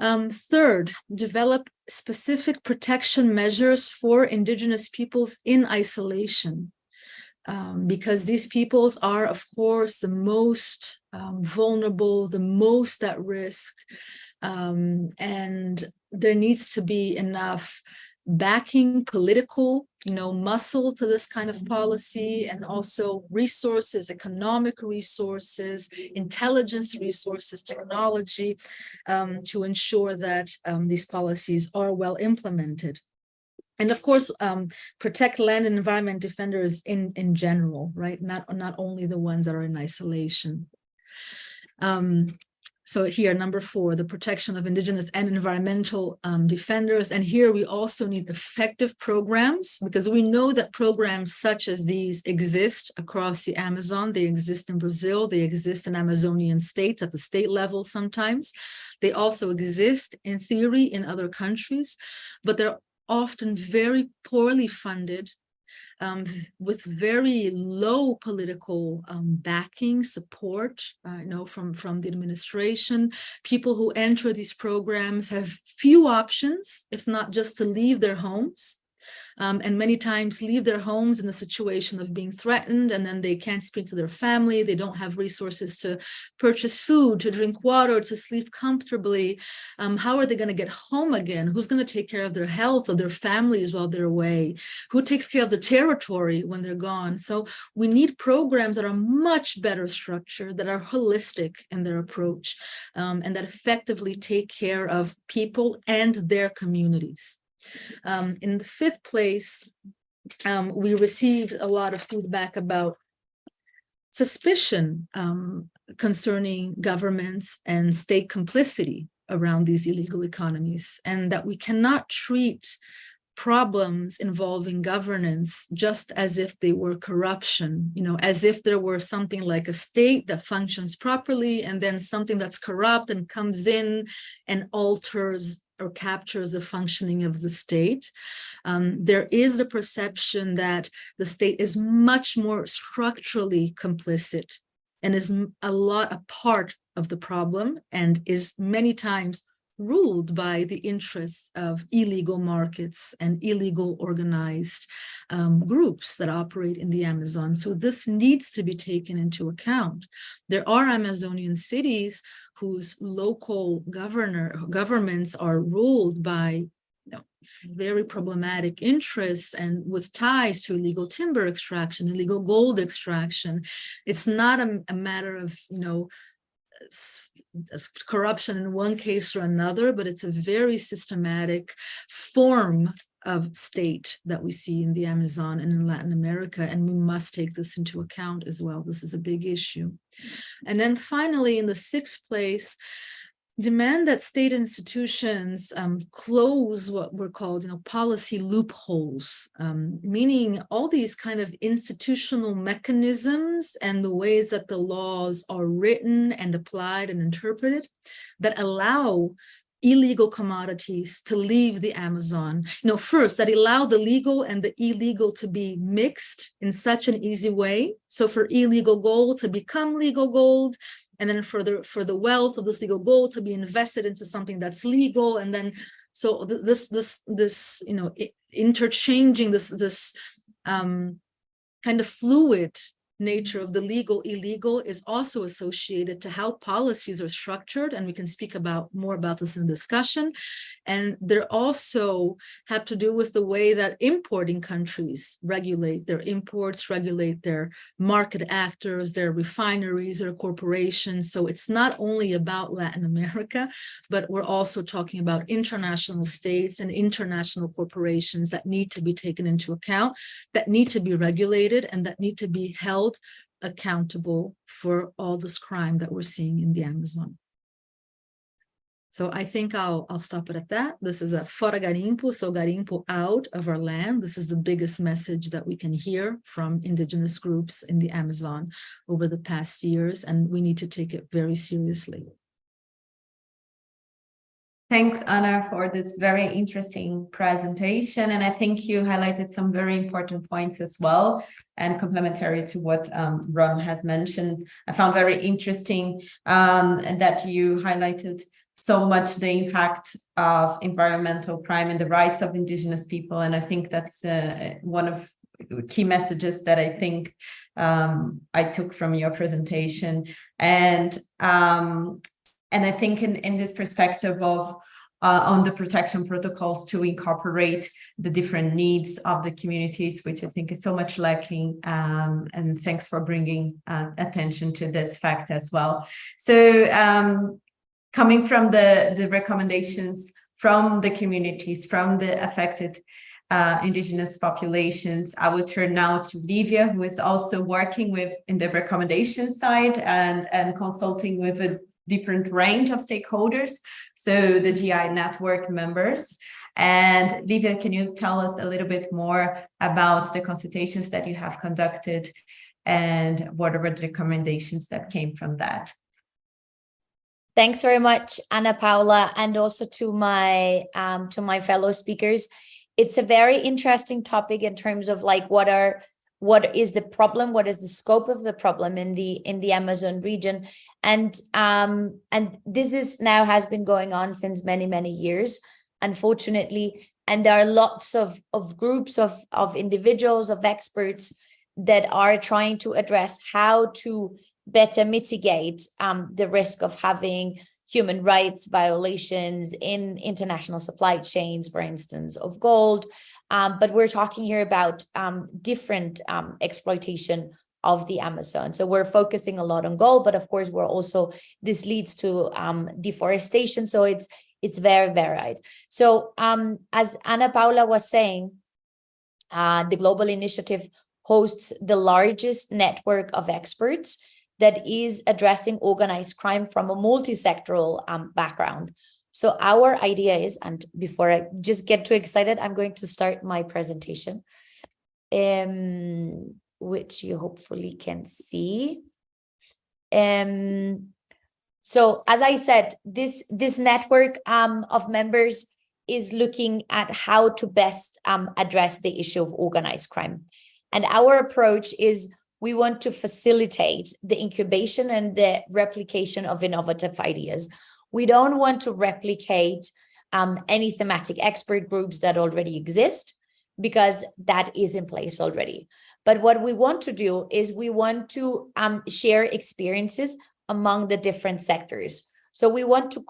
Third, develop specific protection measures for Indigenous peoples in isolation. Because these peoples are, of course, the most vulnerable, the most at risk, and there needs to be enough backing, political, muscle to this kind of policy, and also resources, economic resources, intelligence resources, technology, to ensure that these policies are well implemented. And of course, protect land and environment defenders in general, right? Not only the ones that are in isolation. So here, number 4, the protection of Indigenous and environmental defenders. And here we also need effective programs, because we know that programs such as these exist across the Amazon. They exist in Brazil. They exist in Amazonian states at the state level sometimes. They also exist in theory in other countries, but they're often very poorly funded, with very low political backing, support, from the administration. People who enter these programs have few options, if not just to leave their homes. And many times leave their homes in the situation of being threatened, and then they can't speak to their family. They don't have resources to purchase food, to drink water, to sleep comfortably. How are they going to get home again? Who's going to take care of their health, of their families while they're away? Who takes care of the territory when they're gone? So we need programs that are much better structured, that are holistic in their approach, and that effectively take care of people and their communities. In the 5th place, we received a lot of feedback about suspicion concerning governments and state complicity around these illegal economies, and that we cannot treat problems involving governance just as if they were corruption, as if there were something like a state that functions properly and then something that's corrupt and comes in and alters or captures the functioning of the state. There is a perception that the state is much more structurally complicit and is a part of the problem and is many times ruled by the interests of illegal markets and illegal organized groups that operate in the Amazon. So this needs to be taken into account. There are Amazonian cities whose local governments are ruled by very problematic interests and with ties to illegal timber extraction, illegal gold extraction. It's not a matter of, corruption in one case or another, but it's a very systematic form of state that we see in the Amazon and in Latin America, and we must take this into account as well. This is a big issue. And then finally, in the sixth place, demand that state institutions close what were called, policy loopholes, meaning all these kind of institutional mechanisms and the ways that the laws are written and applied and interpreted that allow illegal commodities to leave the Amazon. First, that allow the legal and the illegal to be mixed in such an easy way. So for illegal gold to become legal gold, and then for the wealth of this legal gold to be invested into something that's legal, and then so this interchanging this kind of fluid nature of the legal illegal is also associated to how policies are structured, and we can speak more about this in discussion. And they're also have to do with the way that importing countries regulate their imports, regulate their market actors, their refineries, their corporations. So it's not only about Latin America, but we're also talking about international states and international corporations that need to be taken into account, that need to be regulated, and that need to be held accountable for all this crime that we're seeing in the Amazon. So I think I'll stop it at that. This is a fora garimpo, so garimpo, out of our land. This is the biggest message that we can hear from indigenous groups in the Amazon over the past years, and we need to take it very seriously. Thanks, Anna, for this very interesting presentation. And I think you highlighted some very important points as well, and complementary to what Ron has mentioned. I found very interesting and that you highlighted so much the impact of environmental crime and the rights of indigenous people. And I think that's one of key messages that I think I took from your presentation. And I think in this perspective of on the protection protocols to incorporate the different needs of the communities, which I think is so much lacking. And thanks for bringing attention to this fact as well. So coming from the recommendations from the communities, from the affected indigenous populations, I would turn now to Livia, who is also working in the recommendation side and consulting with a different range of stakeholders, so the GI network members. And Livia, can you tell us a little bit more about the consultations that you have conducted and what are the recommendations that came from that? Thanks very much, Ana Paula, and also to my fellow speakers. It's a very interesting topic in terms of like what is the problem, what is the scope of the problem in the Amazon region, and this has been going on since many years, unfortunately, and there are lots of groups of individuals, of experts that are trying to address how to better mitigate the risk of having human rights violations in international supply chains, for instance, of gold. But we're talking here about different exploitation of the Amazon. So we're focusing a lot on gold, but of course this leads to deforestation. So it's very varied. So as Ana Paula was saying, the Global Initiative hosts the largest network of experts that is addressing organized crime from a multi-sectoral background. So our idea is, and before I just get too excited, I'm going to start my presentation, which you hopefully can see. So as I said, this network of members is looking at how to best address the issue of organized crime. And our approach is we want to facilitate the incubation and the replication of innovative ideas. We don't want to replicate any thematic expert groups that already exist, because that is in place already. But what we want to do is we want to share experiences among the different sectors. So we want to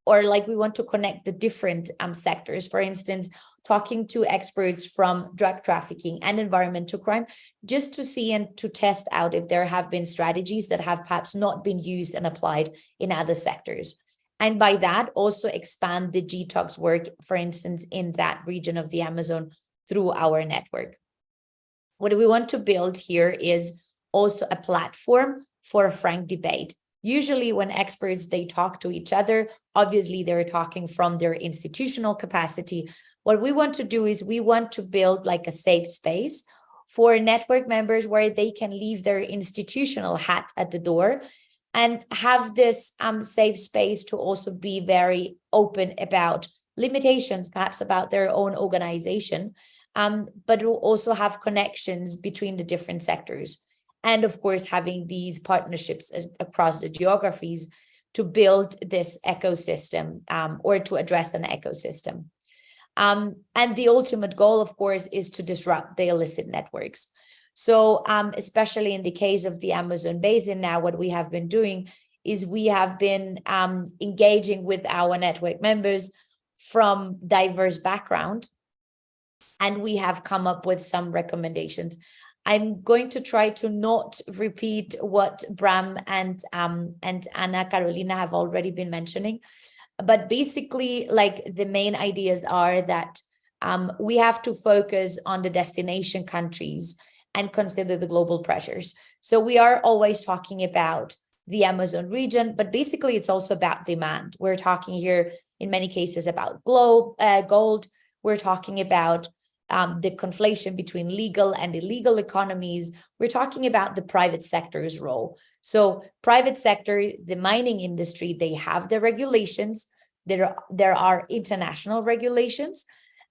we want to connect the different sectors. For instance, talking to experts from drug trafficking and environmental crime, just to see and to test out if there have been strategies that have perhaps not been used and applied in other sectors. And by that, also expand the GI-TOC's work, for instance, in that region of the Amazon through our network. What we want to build here is also a platform for a frank debate. Usually when experts, they talk to each other, obviously they're talking from their institutional capacity. What we want to do is we want to build like a safe space for network members where they can leave their institutional hat at the door and have this safe space to also be very open about limitations, perhaps about their own organization, but will also have connections between the different sectors. And of course, having these partnerships across the geographies to build this ecosystem or to address an ecosystem. And the ultimate goal, of course, is to disrupt the illicit networks. So especially in the case of the Amazon Basin now, what we have been doing is we have been engaging with our network members from diverse background, and we have come up with some recommendations. I'm going to try to not repeat what Bram and Anna Carolina have already been mentioning, but basically, like, the main ideas are that we have to focus on the destination countries and consider the global pressures. So we are always talking about the Amazon region, but basically it's also about demand. We're talking here in many cases about gold. We're talking about the conflation between legal and illegal economies. We're talking about the private sector's role. So private sector, the mining industry, they have the regulations. There are international regulations.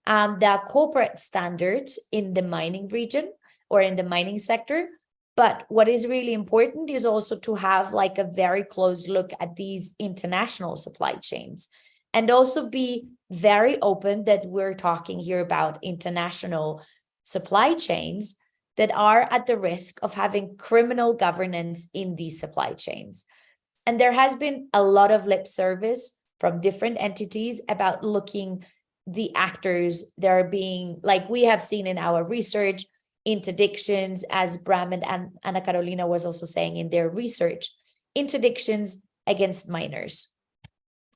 There are corporate standards in the mining region or in the mining sector. But what is really important is also to have like a very close look at these international supply chains, and also be very open that we're talking here about international supply chains that are at the risk of having criminal governance in these supply chains. And there has been a lot of lip service from different entities about looking the actors. They're being, like we have seen in our research, interdictions, as Bram and Anna Carolina was also saying in their research, interdictions against minors.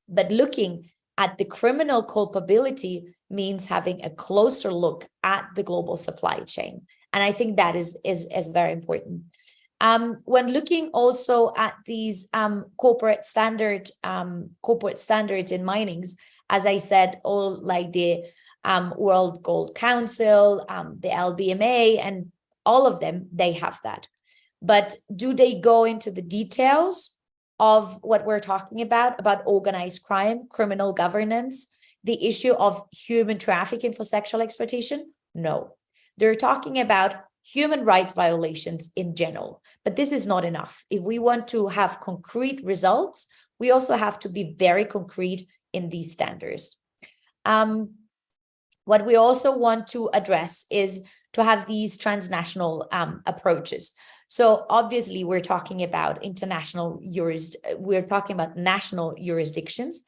But looking at the criminal culpability means having a closer look at the global supply chain. And I think that is very important. When looking also at these corporate standards in minings, as I said, all like the World Gold Council, the LBMA, and all of them, they have that. But do they go into the details of what we're talking about organized crime, criminal governance, the issue of human trafficking for sexual exploitation? No. They're talking about human rights violations in general, but this is not enough. If we want to have concrete results, we also have to be very concrete in these standards. What we also want to address is to have these transnational approaches. So obviously we're talking about we're talking about national jurisdictions,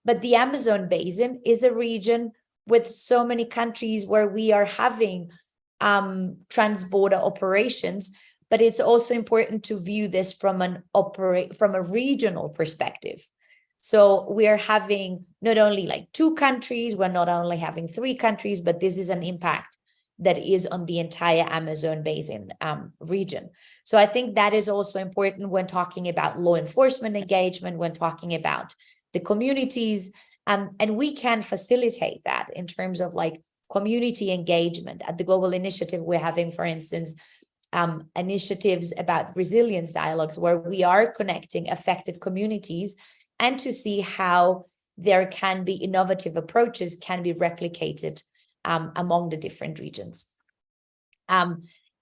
but the Amazon Basin is a region with so many countries where we are having trans-border operations, but it's also important to view this from a regional perspective. So we're having not only like 2 countries, we're not only having 3 countries, but this is an impact that is on the entire Amazon Basin region. So I think that is also important when talking about law enforcement engagement, when talking about the communities, and we can facilitate that in terms of like community engagement. At the Global Initiative, we're having, for instance, initiatives about resilience dialogues, where we are connecting affected communities and to see how there can be innovative approaches can be replicated among the different regions.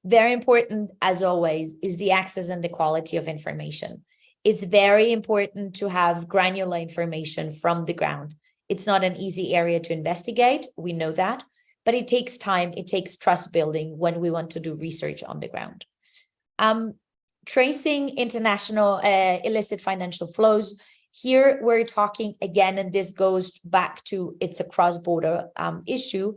Very important, as always, is the access and the quality of information. It's very important to have granular information from the ground. It's not an easy area to investigate, we know that, but it takes time, it takes trust building when we want to do research on the ground. Tracing international illicit financial flows. Here we're talking again, and this goes back to it's a cross-border issue.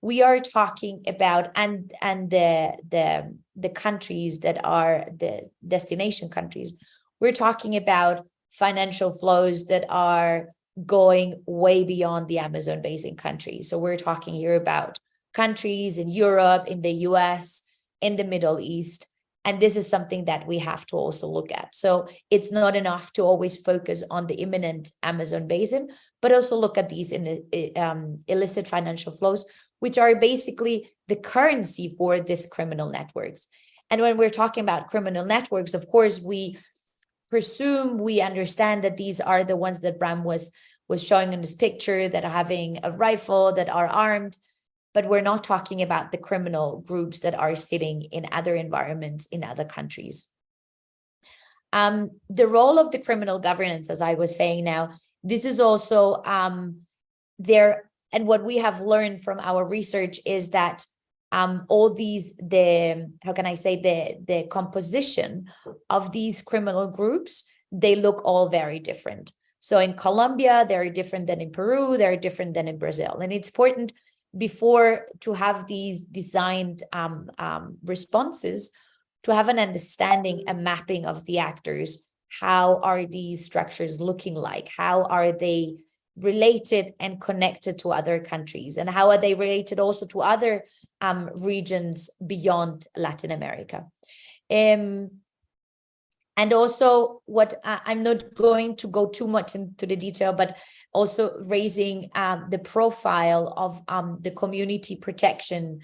We are talking about and the countries that are the destination countries. We're talking about financial flows that are going way beyond the Amazon basin countries. So we're talking here about countries in Europe, in the US, in the Middle East. And this is something that we have to also look at. So it's not enough to always focus on the imminent Amazon basin, but also look at these illicit financial flows, which are basically the currency for these criminal networks. And when we're talking about criminal networks, of course, we presume, we understand that these are the ones that Bram was showing in this picture, that are having a rifle, that are armed, but we're not talking about the criminal groups that are sitting in other environments in other countries. The role of the criminal governance, as I was saying now, this is also there. And what we have learned from our research is that all these, the composition of these criminal groups, they look all very different. So in Colombia, they're different than in Peru, they're different than in Brazil. And it's important before to have these designed responses, to have an understanding, a mapping of the actors. How are these structures looking like? How are they related and connected to other countries? And how are they related also to other regions beyond Latin America? And also what I'm not going to go too much into the detail, but also raising the profile of the community protection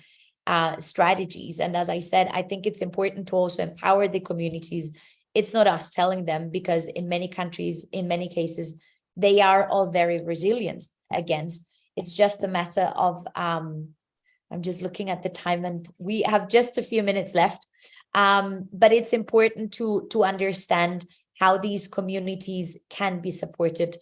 strategies. And as I said, I think it's important to also empower the communities. It's not us telling them, because in many countries, in many cases, they are all very resilient against. It's just a matter of, I'm just looking at the time and we have just a few minutes left. But it's important to understand how these communities can be supported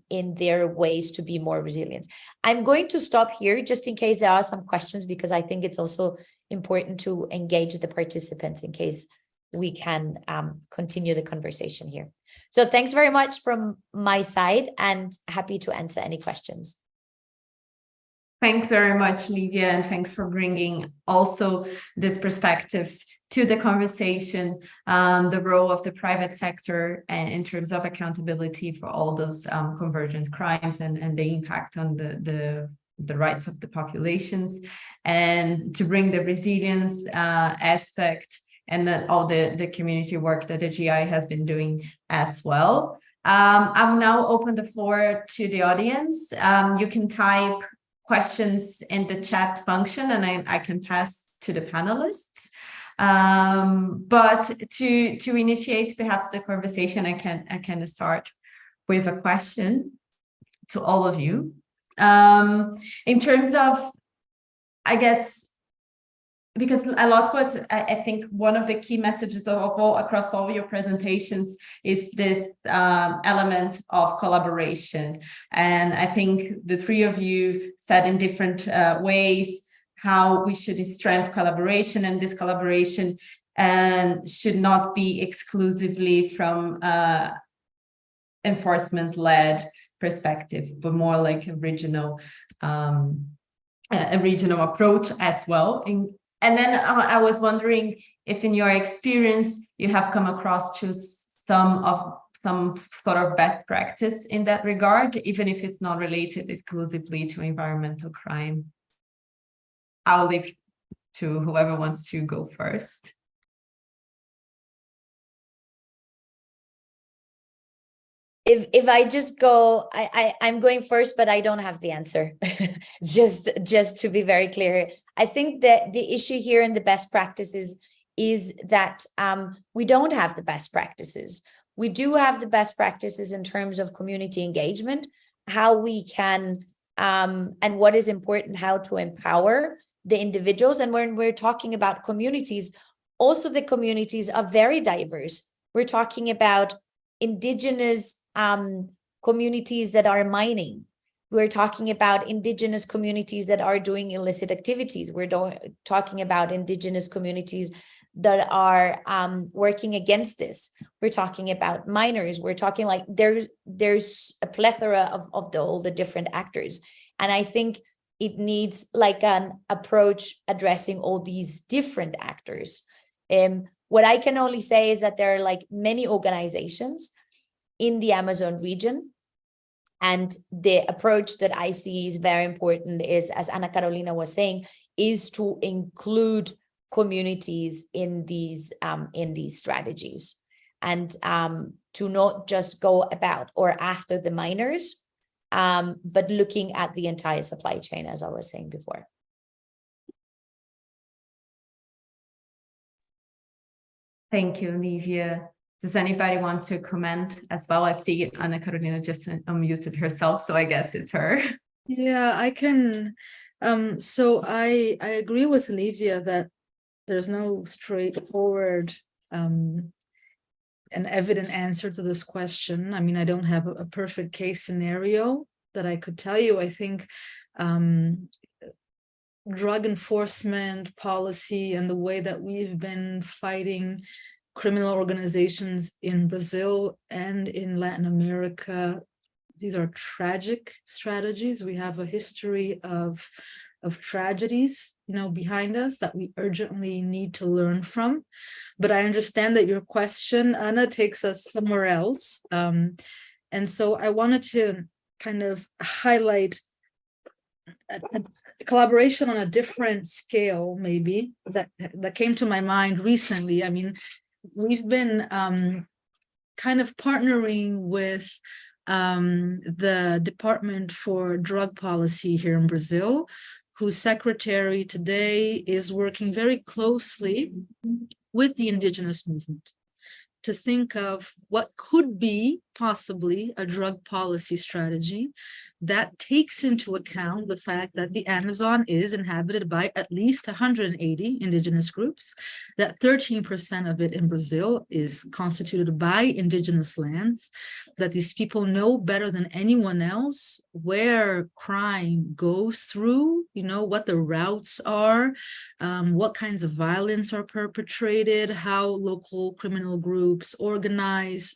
in their ways to be more resilient. I'm going to stop here just in case there are some questions, because I think it's also important to engage the participants in case we can continue the conversation here. So thanks very much from my side, and happy to answer any questions. Thanks very much, Livia, and thanks for bringing also these perspectives to the conversation, the role of the private sector in terms of accountability for all those convergent crimes and the impact on the rights of the populations, and to bring the resilience aspect and all the community work that the GI has been doing as well. I'll now open the floor to the audience. You can type questions in the chat function and I can pass to the panelists. But to initiate perhaps the conversation, I can start with a question to all of you. In terms of, I guess, because a lot what I think one of the key messages across all your presentations is this element of collaboration. And I think the three of you said in different ways how we should strengthen collaboration, and this collaboration should not be exclusively from enforcement-led perspective, but more like a regional approach as well. And then I was wondering if in your experience, you have come across to some sort of best practice in that regard, even if it's not related exclusively to environmental crime. I'll leave to whoever wants to go first. if I just go, I'm going first, but I don't have the answer. just to be very clear, I think that the issue here in the best practices is that we don't have the best practices. We do have the best practices in terms of community engagement, how we can and what is important, how to empower the individuals. And when we're talking about communities, also the communities are very diverse. We're talking about indigenous communities that are mining. We're talking about indigenous communities that are doing illicit activities. We're talking about indigenous communities that are working against this. We're talking about miners. We're talking like there's a plethora of all the different actors. And I think it needs like an approach addressing all these different actors. What I can only say is that there are like many organizations in the Amazon region. And the approach that I see is very important is, as Ana Carolina was saying, is to include communities in these strategies, and to not just go about or after the miners, but looking at the entire supply chain, as I was saying before. Thank you, Olivia. Does anybody want to comment as well? I see Ana Carolina just unmuted herself, so I guess it's her. Yeah, I can. So I agree with Olivia that there's no straightforward and evident answer to this question. I mean, I don't have a perfect case scenario that I could tell you. I think drug enforcement policy and the way that we've been fighting criminal organizations in Brazil and in Latin America, these are tragic strategies. We have a history of tragedies, behind us that we urgently need to learn from. But I understand that your question, Ana, takes us somewhere else. And so I wanted to kind of highlight a collaboration on a different scale, maybe, that came to my mind recently. I mean, we've been kind of partnering with the Department for Drug Policy here in Brazil, whose secretary today is working very closely with the indigenous movement to think of what could be possibly a drug policy strategy that takes into account the fact that the Amazon is inhabited by at least 180 indigenous groups, that 13% of it in Brazil is constituted by indigenous lands, that these people know better than anyone else where crime goes through, what the routes are, what kinds of violence are perpetrated, how local criminal groups organize.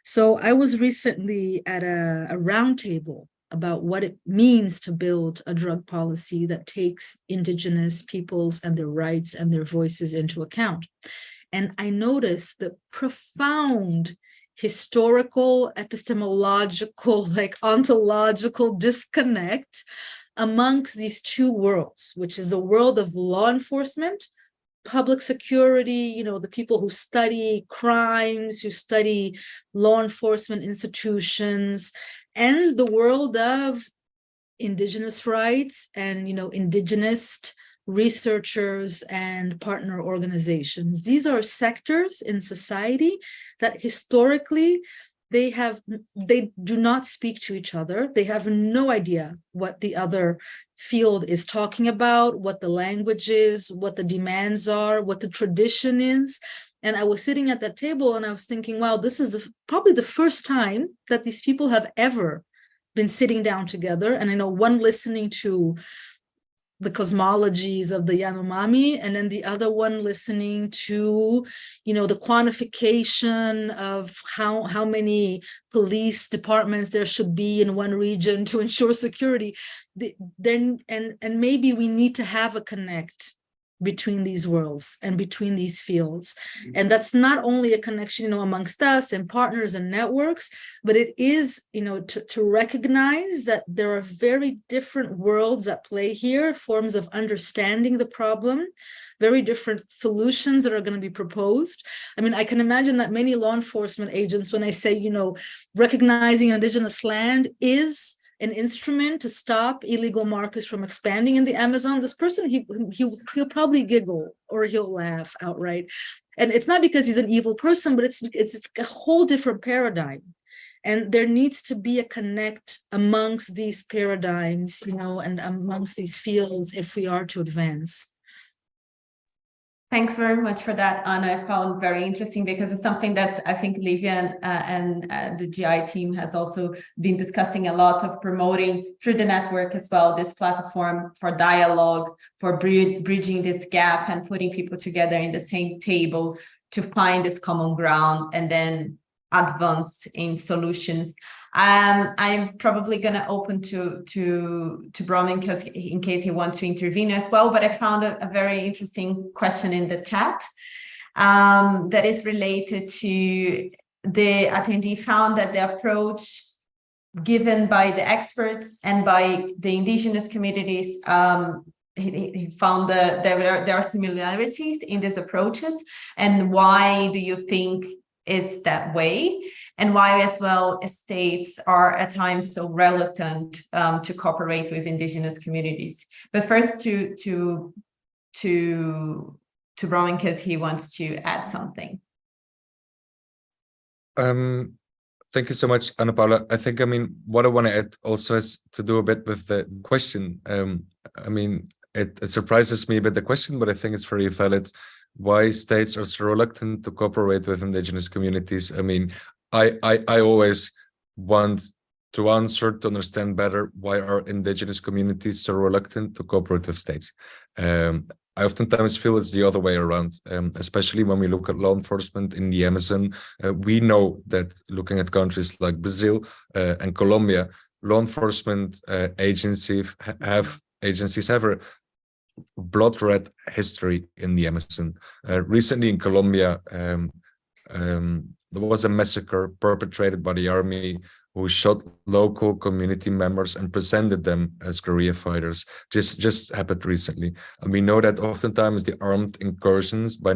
So I was recently at a roundtable about what it means to build a drug policy that takes indigenous peoples and their rights and their voices into account. And I noticed the profound historical, epistemological, ontological disconnect amongst these two worlds, which is the world of law enforcement, public security, the people who study crimes, who study law enforcement institutions, and the world of indigenous rights and, indigenous researchers and partner organizations. These are sectors in society that historically they do not speak to each other. They have no idea what the other field is talking about, what the language is, what the demands are, what the tradition is. And I was sitting at that table and I was thinking, wow, this is probably the first time that these people have ever been sitting down together. And I know one listening to the cosmologies of the Yanomami, and then the other one listening to, the quantification of how many police departments there should be in one region to ensure security. And maybe we need to have a connect between these worlds and between these fields. And that's not only a connection, amongst us and partners and networks, but it is, to recognize that there are very different worlds at play here, forms of understanding the problem, very different solutions that are going to be proposed. I mean, I can imagine that many law enforcement agents, when I say, you know, recognizing indigenous land is an instrument to stop illegal markets from expanding in the Amazon, this person, he'll probably giggle or he'll laugh outright. And it's not because he's an evil person, but it's a whole different paradigm. And there needs to be a connect amongst these paradigms, you know, and amongst these fields if we are to advance. Thanks very much for that, Anna. I found very interesting because it's something that I think Livia and the GI team has also been discussing a lot of promoting through the network as well, this platform for dialogue, for bridging this gap and putting people together in the same table to find this common ground and then advance in solutions. I'm probably going to open to Bram because in case he wants to intervene as well, but I found a very interesting question in the chat that is related to the attendee found that the approach given by the experts and by the indigenous communities, he found that there are similarities in these approaches. And why do you think it's that way? And why as well states are at times so reluctant to cooperate with indigenous communities? But first to Bram, because he wants to add something. Thank you so much, Ana Paula. I think, I mean, what I want to add also has to do a bit with the question. I mean, it surprises me a bit, the question, but I think it's very valid. Why states are so reluctant to cooperate with indigenous communities? I mean, I always want to answer, to understand better why are indigenous communities so reluctant to cooperate with states. I oftentimes feel it's the other way around, especially when we look at law enforcement in the Amazon. We know that looking at countries like Brazil and Colombia, law enforcement agencies have a blood red history in the Amazon. Recently in Colombia, there was a massacre perpetrated by the army who shot local community members and presented them as guerrilla fighters. Just happened recently. And we know that oftentimes the armed incursions by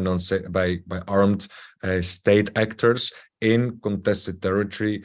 armed state actors in contested territory,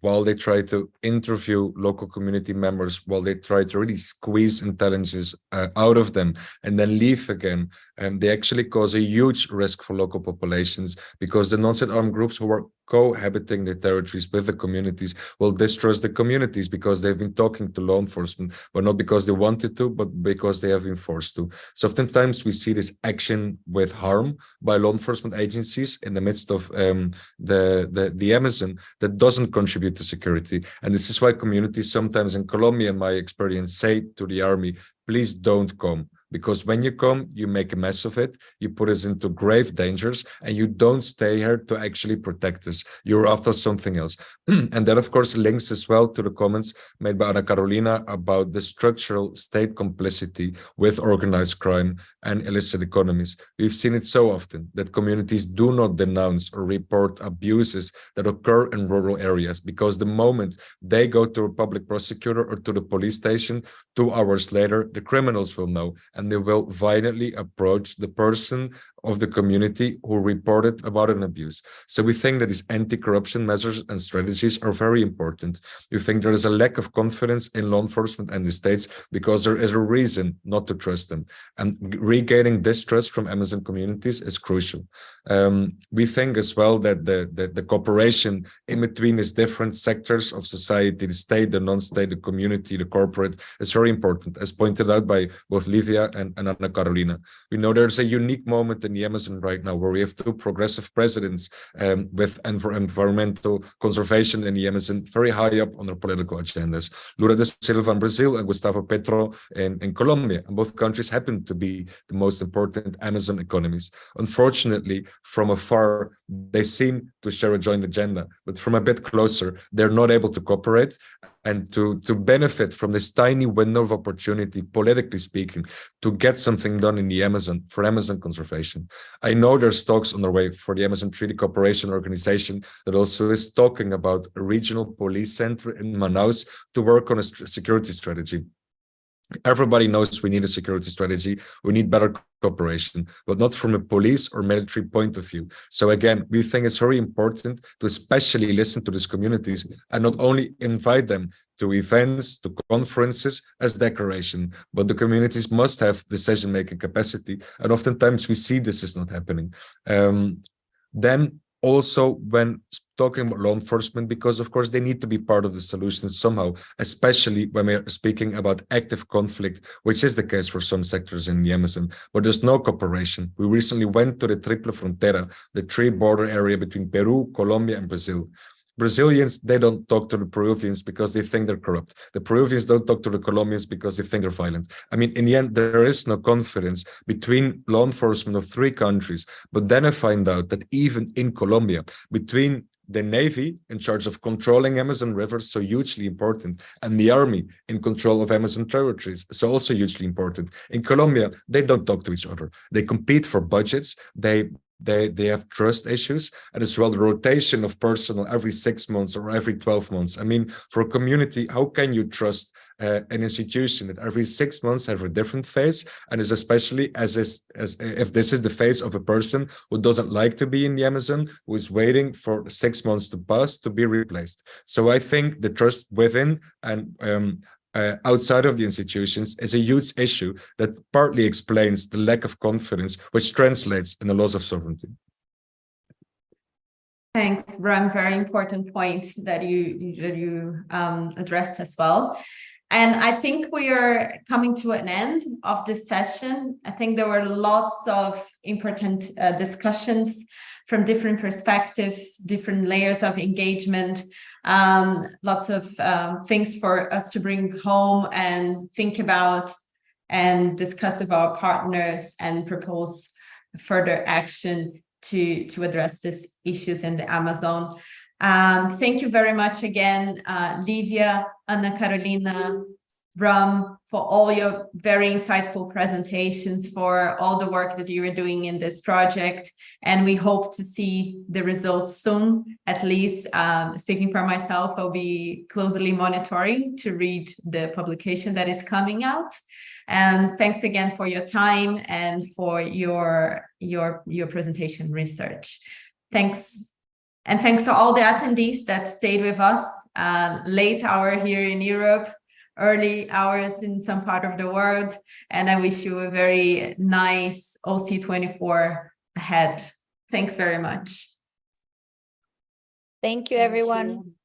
while they try to interview local community members, while they try to really squeeze intelligence out of them and then leave again, they actually cause a huge risk for local populations, because the non-state armed groups who are cohabiting the territories with the communities will distrust the communities because they've been talking to law enforcement, but not because they wanted to, but because they have been forced to. So oftentimes we see this action with harm by law enforcement agencies in the midst of the Amazon that doesn't contribute to security. And this is why communities sometimes in Colombia, in my experience, say to the army, please don't come. Because when you come, you make a mess of it, you put us into grave dangers, and you don't stay here to actually protect us. You're after something else. And that, of course, links as well to the comments made by Ana Carolina about the structural state complicity with organized crime and illicit economies. We've seen it so often that communities do not denounce or report abuses that occur in rural areas, because the moment they go to a public prosecutor or to the police station, 2 hours later, the criminals will know, and they will violently approach the person of the community who reported about an abuse. So we think that these anti-corruption measures and strategies are very important. We think there is a lack of confidence in law enforcement and the states because there is a reason not to trust them. And regaining this trust from Amazon communities is crucial. We think as well that the cooperation in between these different sectors of society, the state, the non-state, the community, the corporate, is very important, as pointed out by both Livia and Ana Carolina. We know there's a unique moment in the Amazon right now where we have 2 progressive presidents with environmental conservation in the Amazon very high up on their political agendas. Lula da Silva in Brazil and Gustavo Petro in Colombia. And both countries happen to be the most important Amazon economies. Unfortunately, from afar, they seem to share a joint agenda, but from a bit closer, they're not able to cooperate and to benefit from this tiny window of opportunity, politically speaking, to get something done in the Amazon for Amazon conservation. I know there's talks on their way for the Amazon Treaty Cooperation Organization that also is talking about a regional police center in Manaus to work on a security strategy. Everybody knows we need a security strategy. We need better cooperation, but not from a police or military point of view. So again, we think it's very important to especially listen to these communities and not only invite them to events, to conferences as decoration, but the communities must have decision-making capacity. And oftentimes we see this is not happening. Then also when talking about law enforcement, because of course they need to be part of the solution somehow, especially when we're speaking about active conflict, which is the case for some sectors in the Amazon, but there's no cooperation. We recently went to the Triple Frontera, the three border area between Peru, Colombia, and Brazil. Brazilians, they don't talk to the Peruvians because they think they're corrupt. The Peruvians don't talk to the Colombians because they think they're violent. I mean, in the end, there is no confidence between law enforcement of three countries. But then I find out that even in Colombia, between the Navy in charge of controlling Amazon rivers, so hugely important, and the army in control of Amazon territories, so also hugely important. In Colombia, they don't talk to each other. They compete for budgets. They have trust issues, and as well the rotation of personnel every 6 months or every 12 months. I mean, for a community, how can you trust an institution that every 6 months have a different face, and is especially as if this is the face of a person who doesn't like to be in the Amazon, who is waiting for 6 months to pass to be replaced. So I think the trust within and outside of the institutions is a huge issue that partly explains the lack of confidence, which translates in a loss of sovereignty. Thanks, Bram. Very important points that you addressed as well. And I think we are coming to an end of this session. I think there were lots of important discussions from different perspectives, different layers of engagement, lots of things for us to bring home and think about and discuss with our partners and propose further action to address these issues in the Amazon. Thank you very much again, Livia, Ana Carolina, Bram, for all your very insightful presentations, for all the work that you are doing in this project. And we hope to see the results soon. At least, speaking for myself, I'll be closely monitoring to read the publication that is coming out. And thanks again for your time and for your presentation research. Thanks. And thanks to all the attendees that stayed with us, late hour here in Europe, early hours in some part of the world. And I wish you a very nice OC24 ahead. Thanks very much. Thank you, everyone. Thank you.